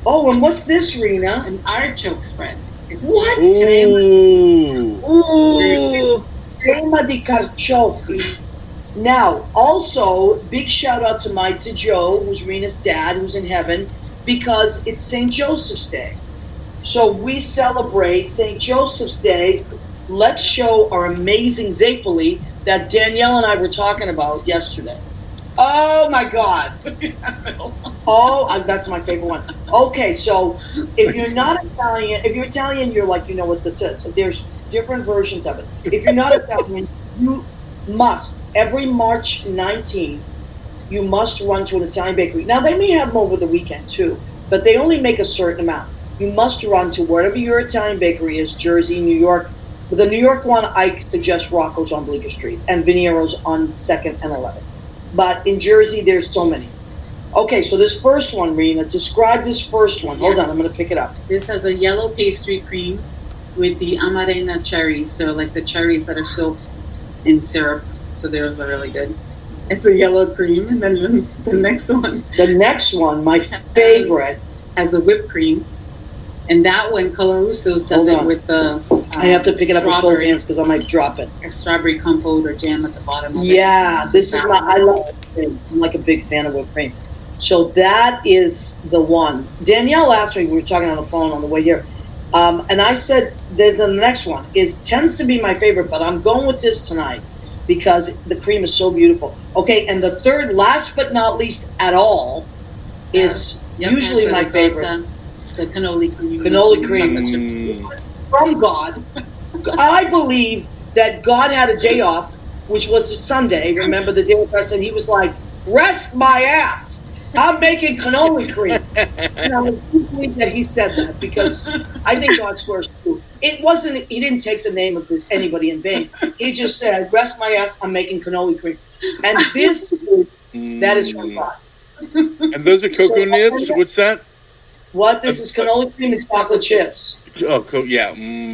Oh, and what's this, Rena? An artichoke spread. It's What? Ooh. Crema di carciofi. Now, also, big shout out to Maitza Joe, who's Rena's dad, who's in heaven, because it's St. Joseph's Day. So we celebrate St. Joseph's Day. Let's show our amazing Zapoli that Danielle and I were talking about yesterday. Oh my God. Oh, that's my favorite one. Okay, so if you're not Italian, if you're Italian, you're like, you know what this is. There's different versions of it. If you're not Italian, you must, every March 19th, you must run to an Italian bakery. Now, they may have them over the weekend too, but they only make a certain amount. You must run to wherever your Italian bakery is, Jersey, New York. The New York one, I suggest Rocco's on Bleecker Street and Veniero's on 2nd and 11th. But in Jersey, there's so many. Okay, so this first one, Rena, describe this first one. Hold on, I'm going to pick it up. This has a yellow pastry cream with the Amarena cherries, so like the cherries that are soaked in syrup. So those are really good. It's a yellow cream, and then the next one. The next one, my favorite, has the whipped cream, and that one, Coloruso's does it with the. I have to pick it up with both hands because I might drop it. A strawberry compote or jam at the bottom of it. Yeah, this is I love whipped cream. I'm like a big fan of whipped cream. So that is the one. Danielle asked me, we were talking on the phone on the way here, and I said, there's the next one. It tends to be my favorite, but I'm going with this tonight because the cream is so beautiful. Okay, and the third, last but not least at all, is usually my favorite. The cannoli cream. Cannoli cream. From God. I believe that God had a day off, which was a Sunday. Remember the day of rest, and he was like, rest my ass. I'm making cannoli cream. And I believe that he said that because I think God swears too. It wasn't, he didn't take the name of anybody in vain. He just said, rest my ass, I'm making cannoli cream. And this that is from God. And those are cocoa nibs? What's that? What? This is cannoli cream and chocolate chips. Oh, yeah.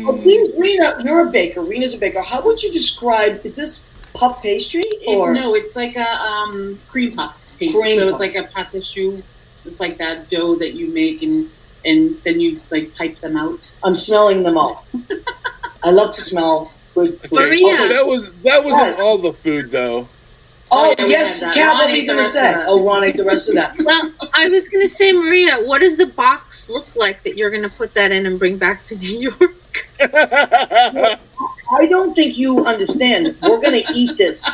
Oh, please, Rena, you're a baker. Rena's a baker. How would you describe, is this puff pastry? Or? No, it's like a cream puff pastry. So it's like a pâte à choux. It's like that dough that you make and then you like pipe them out. I'm smelling them all. I love to smell good food. Maria. Okay, that wasn't all the food though. Oh, yes, Kat, what are you going to say? Oh, Ron ate the rest of that. Well, I was going to say, Maria, what does the box look like that you're going to put that in and bring back to New York? I don't think you understand. We're going to eat this.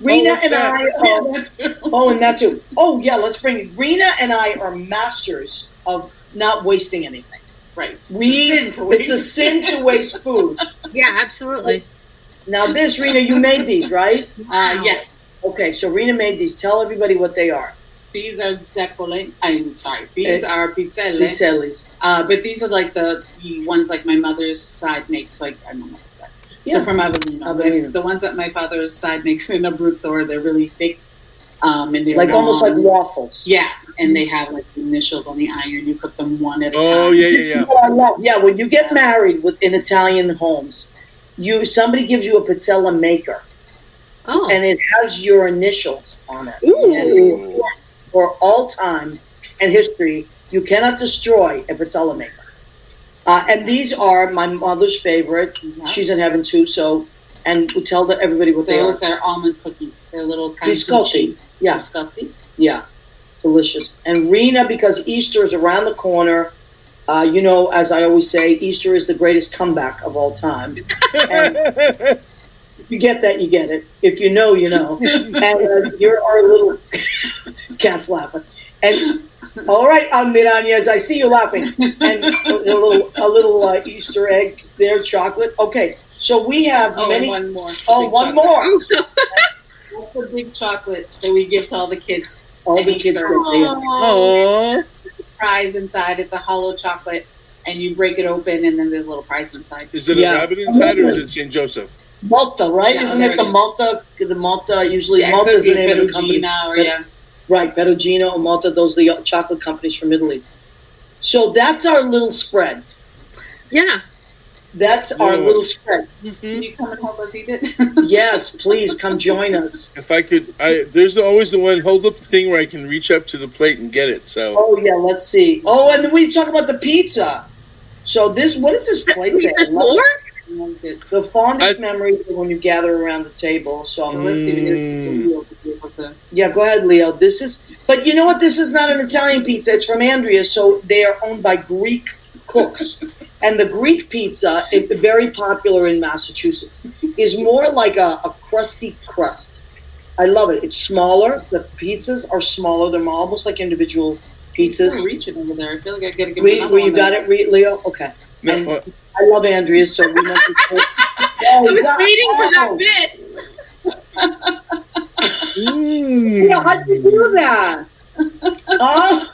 Rena and I are... and that too. Oh, yeah, let's bring it. Rena and I are masters of not wasting anything. Right. It's a sin to waste food. Yeah, absolutely. Now this, Rena, you made these, right? Yes. Okay, so Rena made these. Tell everybody what they are. These are zeppole. I'm sorry. These are pizzelle. Pizzellis. But these are like the ones like my mother's side makes, like my mother's side. Yeah. So from Avellino. The ones that my father's side makes in Abruzzo, they're really thick. And they're like almost like waffles. Yeah, and they have like initials on the iron. You cook them one at a time. Oh, yeah. I love. Yeah, when you get married in Italian homes, somebody gives you a pizzella maker, and it has your initials on it. Ooh. And for all time and history, you cannot destroy a pizzella maker. And these are my mother's favorite. Mm-hmm. She's in heaven too. So, and we tell everybody what they are. Those are almond cookies. They're little kind Biscotti. of Yeah. Biscotti. Yeah, delicious. And Rena, because Easter is around the corner. As I always say, Easter is the greatest comeback of all time. And if you get that, you get it. If you know, you know. And you're our little cat's laughing. And all right, Almiranez, I see you laughing. And a little Easter egg there, chocolate. Okay, so we have many. And one more. One more. That's the big chocolate that we give to all the kids. All the kids get there. Aww. Prize inside. It's a hollow chocolate, and you break it open, and then there's a little prize inside. Is it a rabbit inside, or is it St. Joseph? Malta, right? Yeah, Isn't it the Malta? The Malta usually Malta is the name of the company. Right, Perugino, Malta. Those are the chocolate companies from Italy. So that's our little spread. Yeah. That's our little spread. Can you come and help us eat it? Yes, please come join us. If I could, there's always the one hold up the thing where I can reach up to the plate and get it. So. Oh yeah, let's see. Oh, and then we talk about the pizza. So what is this place? The fondest memory is when you gather around the table. So let's see. Yeah, go ahead, Leo. But you know what? This is not an Italian pizza. It's from Andrea. So they are owned by Greek cooks. And the Greek pizza, very popular in Massachusetts, is more like a crusty crust. I love it. It's smaller. The pizzas are smaller. They're almost like individual pizzas. I'm reaching over there. I feel like I got to give Where you got it, Leo? Okay. No, I love Andrea, so we want to. I was waiting for that bit. Yeah, how'd you do that? Oh,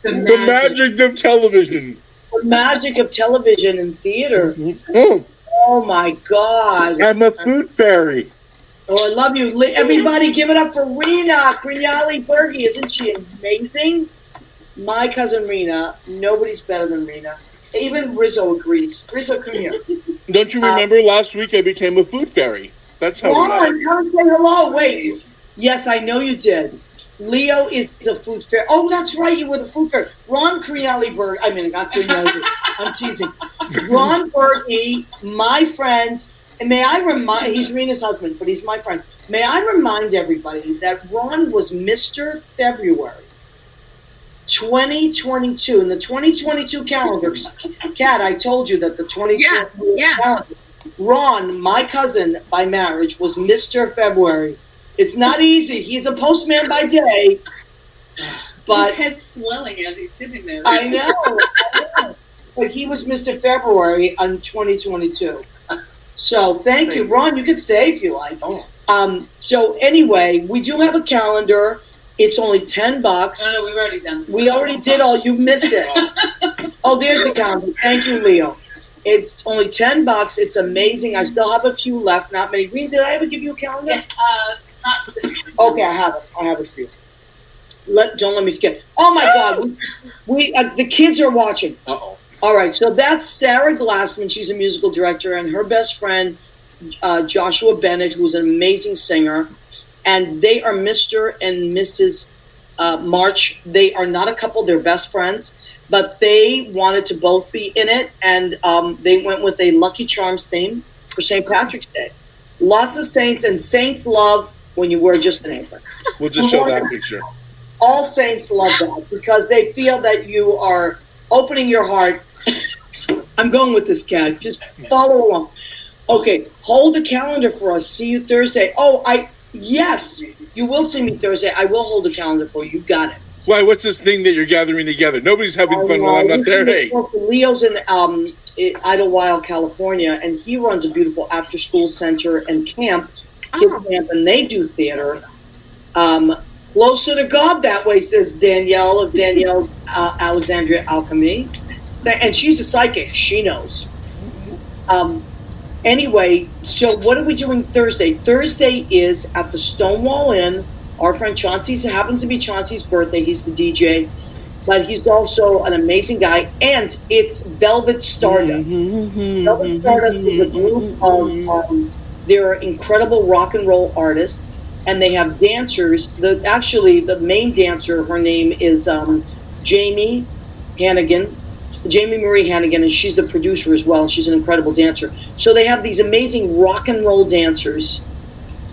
the magic of television. The magic of television and theater. Oh my God! I'm a food fairy. Oh, I love you. Everybody give it up for Rena Grignali Berge. Isn't she amazing? My cousin Rena. Nobody's better than Rena. Even Rizzo agrees. Rizzo, come here. Don't you remember last week I became a food fairy? That's how Ron, come say hello. Wait. Yes, I know you did. Leo is a food fairy. Oh, that's right. You were the food fairy. Ron Grignali Berge. I mean, not Grignali. I'm teasing. Ron Berge, my friend. And may I remind, he's Rena's husband, but he's my friend. May I remind everybody that Ron was Mr. February 2022. In the 2022 calendars, Kat, I told you that the 2022 calendar, Ron, my cousin by marriage, was Mr. February. It's not easy. He's a postman by day. But his head's swelling as he's sitting there. I know. But he was Mr. February on 2022. So thank you, Ron. You can stay if you like. So anyway, we do have a calendar. It's only $10. No, we've already done this. We already did all. You missed it. Oh, there's the calendar. Thank you, Leo. It's only $10. It's amazing. I still have a few left. Not many. Reen, did I ever give you a calendar? Yes. Not this one. Okay, I have it. I have it for you. Don't let me forget. Oh my God, we the kids are watching. Uh-oh. All right, so that's Sarah Glassman. She's a musical director, and her best friend, Joshua Bennett, who's an amazing singer. And they are Mr. and Mrs. March. They are not a couple. They're best friends. But they wanted to both be in it, and they went with a Lucky Charms theme for St. Patrick's Day. Lots of saints, and saints love when you wear just an apron. We'll just show that picture. All saints love that because they feel that you are opening your heart. I'm going with this, Cat. Just follow along. Okay, hold the calendar for us. See you Thursday. Yes, you will see me Thursday. I will hold the calendar for you. You got it. Why, what's this thing that you're gathering together? Nobody's having fun while I'm not there. Hey. Leo's in Idlewild, California, and he runs a beautiful after-school center and camp, kids camp, and they do theater. Closer to God that way, says Danielle of Danielle Alexandria Alchemy. And she's a psychic. She knows. Anyway, so what are we doing Thursday? Thursday is at the Stonewall Inn. Our friend Chauncey's happens to be Chauncey's birthday. He's the DJ. But he's also an amazing guy. And it's Velvet Stardust. Velvet Stardust is a group of they're incredible rock and roll artists. And they have dancers. The main dancer, her name is Jamie Hannigan. Jamie Marie Hannigan, and she's the producer as well. She's an incredible dancer. So they have these amazing rock and roll dancers,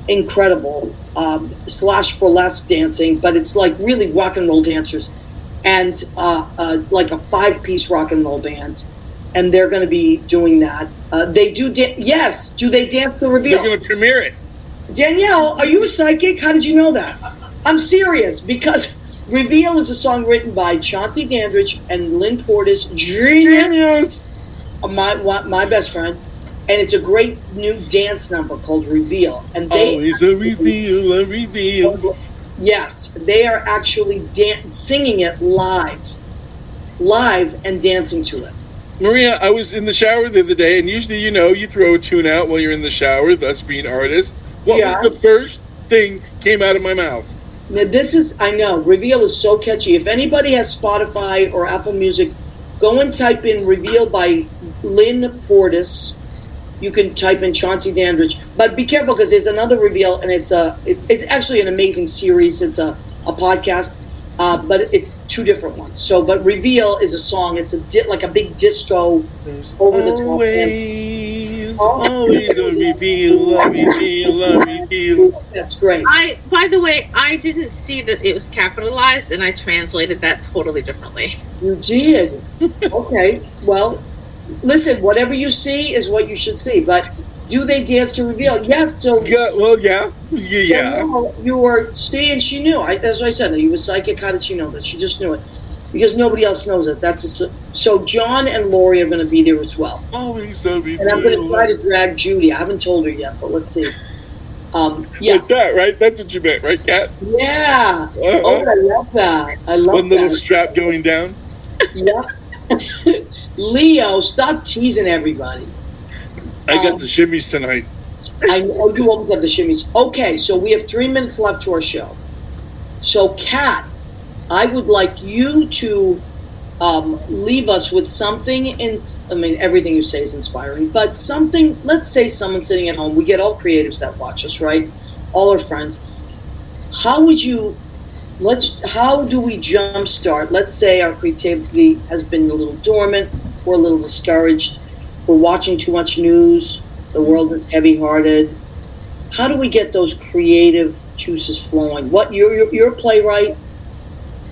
incredible, / burlesque dancing, but it's like really rock and roll dancers, and like a 5-piece rock and roll band. And they're going to be doing that. They do, yes. Do they dance the reveal? They're going to premiere it. Danielle, are you a psychic? How did you know that? I'm serious, because Reveal is a song written by Chauncey Dandridge and Lynn Portis, genius, my best friend, and it's a great new dance number called Reveal. And they always a reveal. Yes, they are actually singing it live and dancing to it. Maria, I was in the shower the other day, and usually, you throw a tune out while you're in the shower, thus being artist. What was the first thing came out of my mouth? Now I know, Reveal is so catchy. If anybody has Spotify or Apple Music, go and type in Reveal by Lynn Portis. You can type in Chauncey Dandridge, but be careful because there's another reveal, and it's actually an amazing series. It's a podcast, but it's two different ones. So, but Reveal is a song. It's like a big disco over the top. Always a reveal, a reveal, a reveal. That's great. By the way, I didn't see that it was capitalized, and I translated that totally differently. You did? Okay. Well, listen, whatever you see is what you should see. But do they dance to Reveal? Yes. So yeah. Well, yeah. Well, you were seeing. She knew. That's what I said. You were psychic. How did she know that? She just knew it because nobody else knows it. So John and Lori are going to be there as well. Always a reveal. And I'm going to try to drag Judy. I haven't told her yet, but let's see. Yeah. Like that, right? That's what you meant, right, Kat? Yeah. Oh, I love that. I love one little strap going down. Yeah. Leo, stop teasing everybody. I got the shimmies tonight. I know you always have the shimmies. Okay, so we have 3 minutes left to our show. So, Kat, I would like you to leave us with something. Everything you say is inspiring, but something. Let's say someone sitting at home. We get all creatives that watch us, right? All our friends. How do we jumpstart? Let's say our creativity has been a little dormant. We're a little discouraged. We're watching too much news. The world is heavy-hearted. How do we get those creative juices flowing? You're a playwright.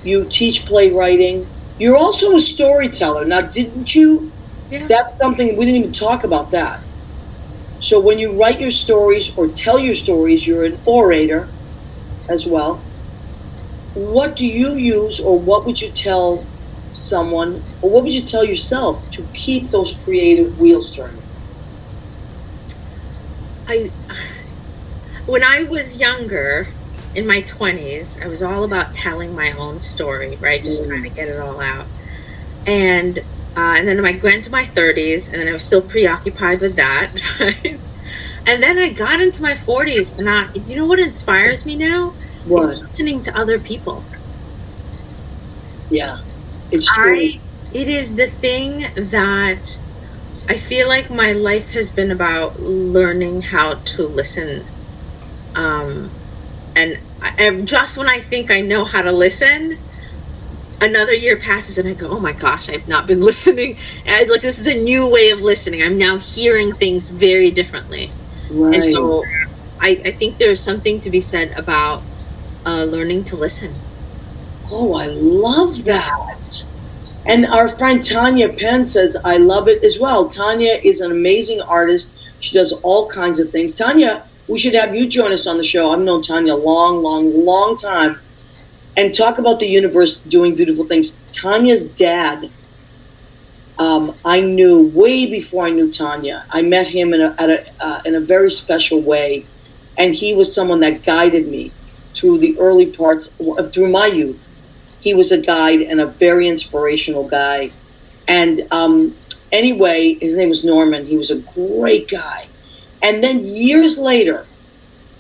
You teach playwriting. You're also a storyteller. Now, didn't you? Yeah. That's something we didn't even talk about that. So when you write your stories or tell your stories, you're an orator as well. What do you use, or what would you tell someone, or what would you tell yourself to keep those creative wheels turning? When I was younger, in my 20s, I was all about telling my own story, right? Just trying to get it all out. And then I went into my 30s, and then I was still preoccupied with that, right? And then I got into my 40s, and you know what inspires me now? What? Is listening to other people. Yeah. It's true. It is the thing that I feel like my life has been about learning how to listen. And just when I think I know how to listen, another year passes and I go, oh my gosh, I've not been listening. Like, this is a new way of listening. I'm now hearing things very differently. Right. And so I think there's something to be said about learning to listen. Oh, I love that. And our friend Tanya Penn says, I love it as well. Tanya is an amazing artist. She does all kinds of things. Tanya, we should have you join us on the show. I've known Tanya a long time. And talk about the universe doing beautiful things. Tanya's dad, I knew way before I knew Tanya. I met him in a very special way. And he was someone that guided me through the early parts, through my youth. He was a guide and a very inspirational guy. And anyway, his name was Norman. He was a great guy. And then years later,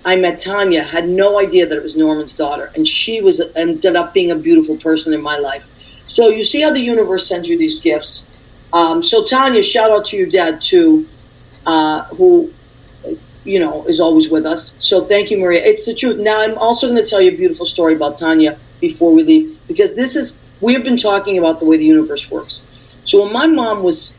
I met Tanya, had no idea that it was Norman's daughter. And she ended up being a beautiful person in my life. So you see how the universe sends you these gifts. So Tanya, shout out to your dad too, who, is always with us. So thank you, Maria. It's the truth. Now I'm also going to tell you a beautiful story about Tanya before we leave, because we have been talking about the way the universe works. So when my mom's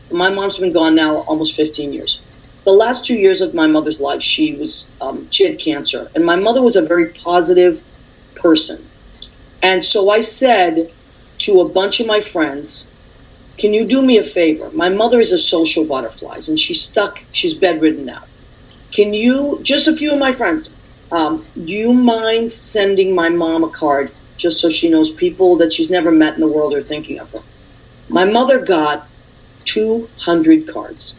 been gone now almost 15 years. The last 2 years of my mother's life, she had cancer. And my mother was a very positive person. And so I said to a bunch of my friends, can you do me a favor? My mother is a social butterfly, and she's bedridden now. Can you, just a few of my friends, do you mind sending my mom a card just so she knows people that she's never met in the world are thinking of her? My mother got 200 cards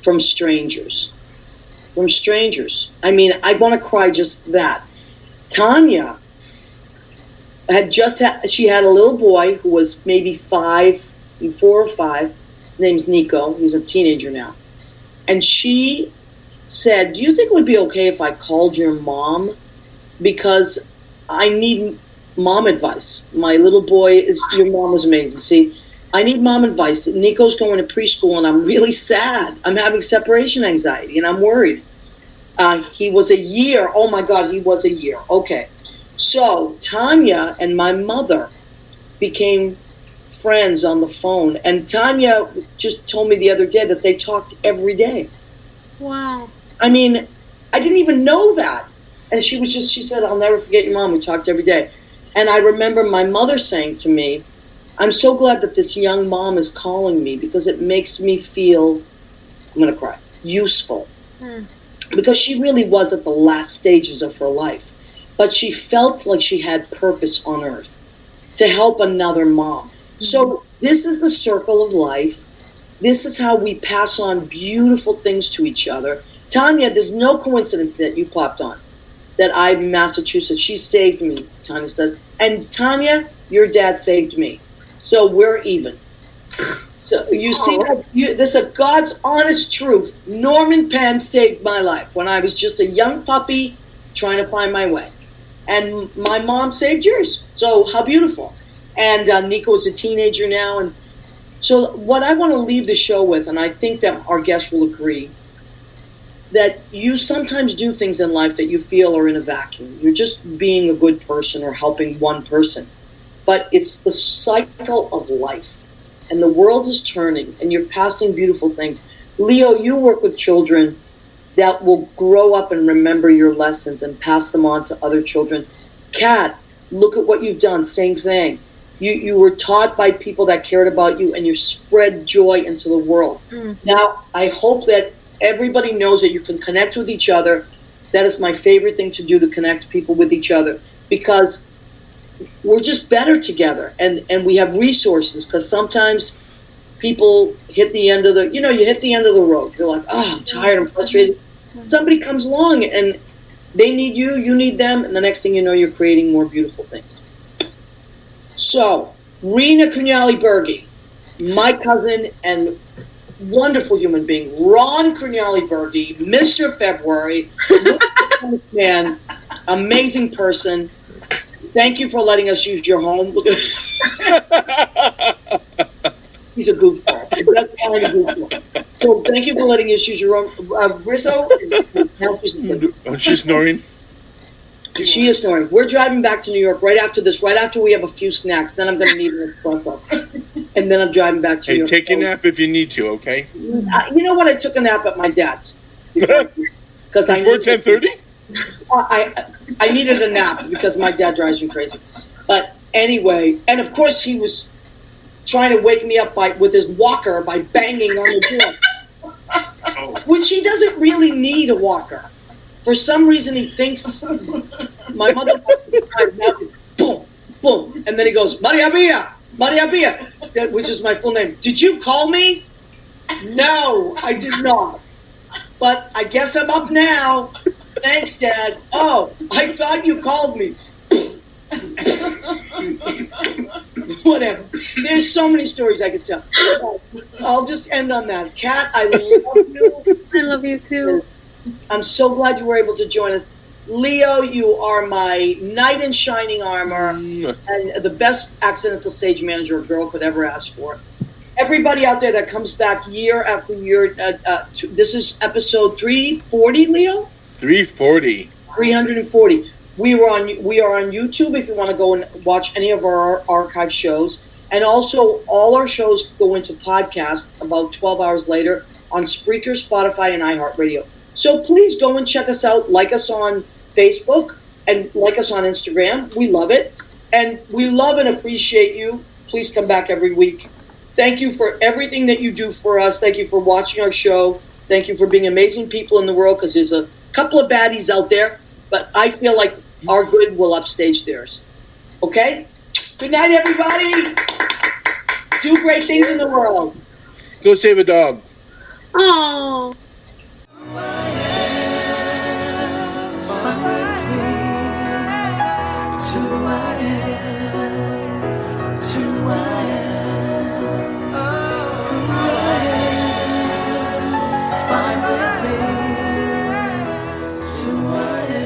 from strangers. I mean, I want to cry just that. Tanya she had a little boy who was maybe 4 or 5. His name's Nico. He's a teenager now. And she said, do you think it would be okay if I called your mom? Because I need mom advice. My little boy your mom was amazing. See, I need mom advice. Nico's going to preschool and I'm really sad. I'm having separation anxiety and I'm worried. He was a year. Oh my God, he was a year. Okay. So Tanya and my mother became friends on the phone. And Tanya just told me the other day that they talked every day. Wow. I mean, I didn't even know that. And she said, I'll never forget your mom. We talked every day. And I remember my mother saying to me, I'm so glad that this young mom is calling me because it makes me feel, I'm going to cry, useful. Because she really was at the last stages of her life. But she felt like she had purpose on earth to help another mom. So this is the circle of life. This is how we pass on beautiful things to each other. Tanya, there's no coincidence that you popped on, that I'm in Massachusetts. She saved me, Tanya says. And Tanya, your dad saved me. So we're even. So you see, this is a God's honest truth. Norman Penn saved my life when I was just a young puppy trying to find my way. And my mom saved yours. So how beautiful. And Nico is a teenager now. And so what I want to leave the show with, and I think that our guests will agree, that you sometimes do things in life that you feel are in a vacuum. You're just being a good person or helping one person. But it's the cycle of life. And the world is turning, and you're passing beautiful things. Leo, you work with children that will grow up and remember your lessons and pass them on to other children. Kat, look at what you've done. Same thing. You were taught by people that cared about you, and you spread joy into the world. Now, I hope that everybody knows that you can connect with each other. That is my favorite thing to do, to connect people with each other, because we're just better together, and we have resources, because sometimes people hit the end of the, you hit the end of the road. You're like, oh, I'm tired, I'm frustrated. Somebody comes along and they need you, you need them, and the next thing you know, you're creating more beautiful things. So, Rena Cugnali-Bergi, my cousin and wonderful human being, Ron Cugnali-Bergi, Mr. February, man, amazing person. Thank you for letting us use your home. Look at he's a goofball. That's kind of goofball. So thank you for letting us use your own. Rizzo, she's snoring. She is snoring. We're driving back to New York right after this. Right after we have a few snacks, then I'm going to need an espresso, and then I'm driving back to New York. Take a nap if you need to. Okay. You know what? I took a nap at my dad's before 10:30. I needed a nap because my dad drives me crazy. But anyway, and of course he was trying to wake me up with his walker by banging on the door, which he doesn't really need a walker. For some reason, he thinks my mother, boom, boom, and then he goes, Maria Bia, which is my full name. Did you call me? No, I did not. But I guess I'm up now. Thanks, Dad. Oh, I thought you called me. Whatever. There's so many stories I could tell. I'll just end on that. Kat, I love you. I love you too. I'm so glad you were able to join us. Leo, you are my knight in shining armor and the best accidental stage manager a girl could ever ask for. Everybody out there that comes back year after year, this is episode 340, Leo? 340. 340. We are on YouTube if you want to go and watch any of our archive shows. And also, all our shows go into podcasts about 12 hours later on Spreaker, Spotify, and iHeartRadio. So please go and check us out. Like us on Facebook and like us on Instagram. We love it. And we love and appreciate you. Please come back every week. Thank you for everything that you do for us. Thank you for watching our show. Thank you for being amazing people in the world, because there's a couple of baddies out there, but I feel like our good will upstage theirs. Okay? Good night, everybody. Do great things in the world. Go save a dog. Oh. Fine with me, to I am.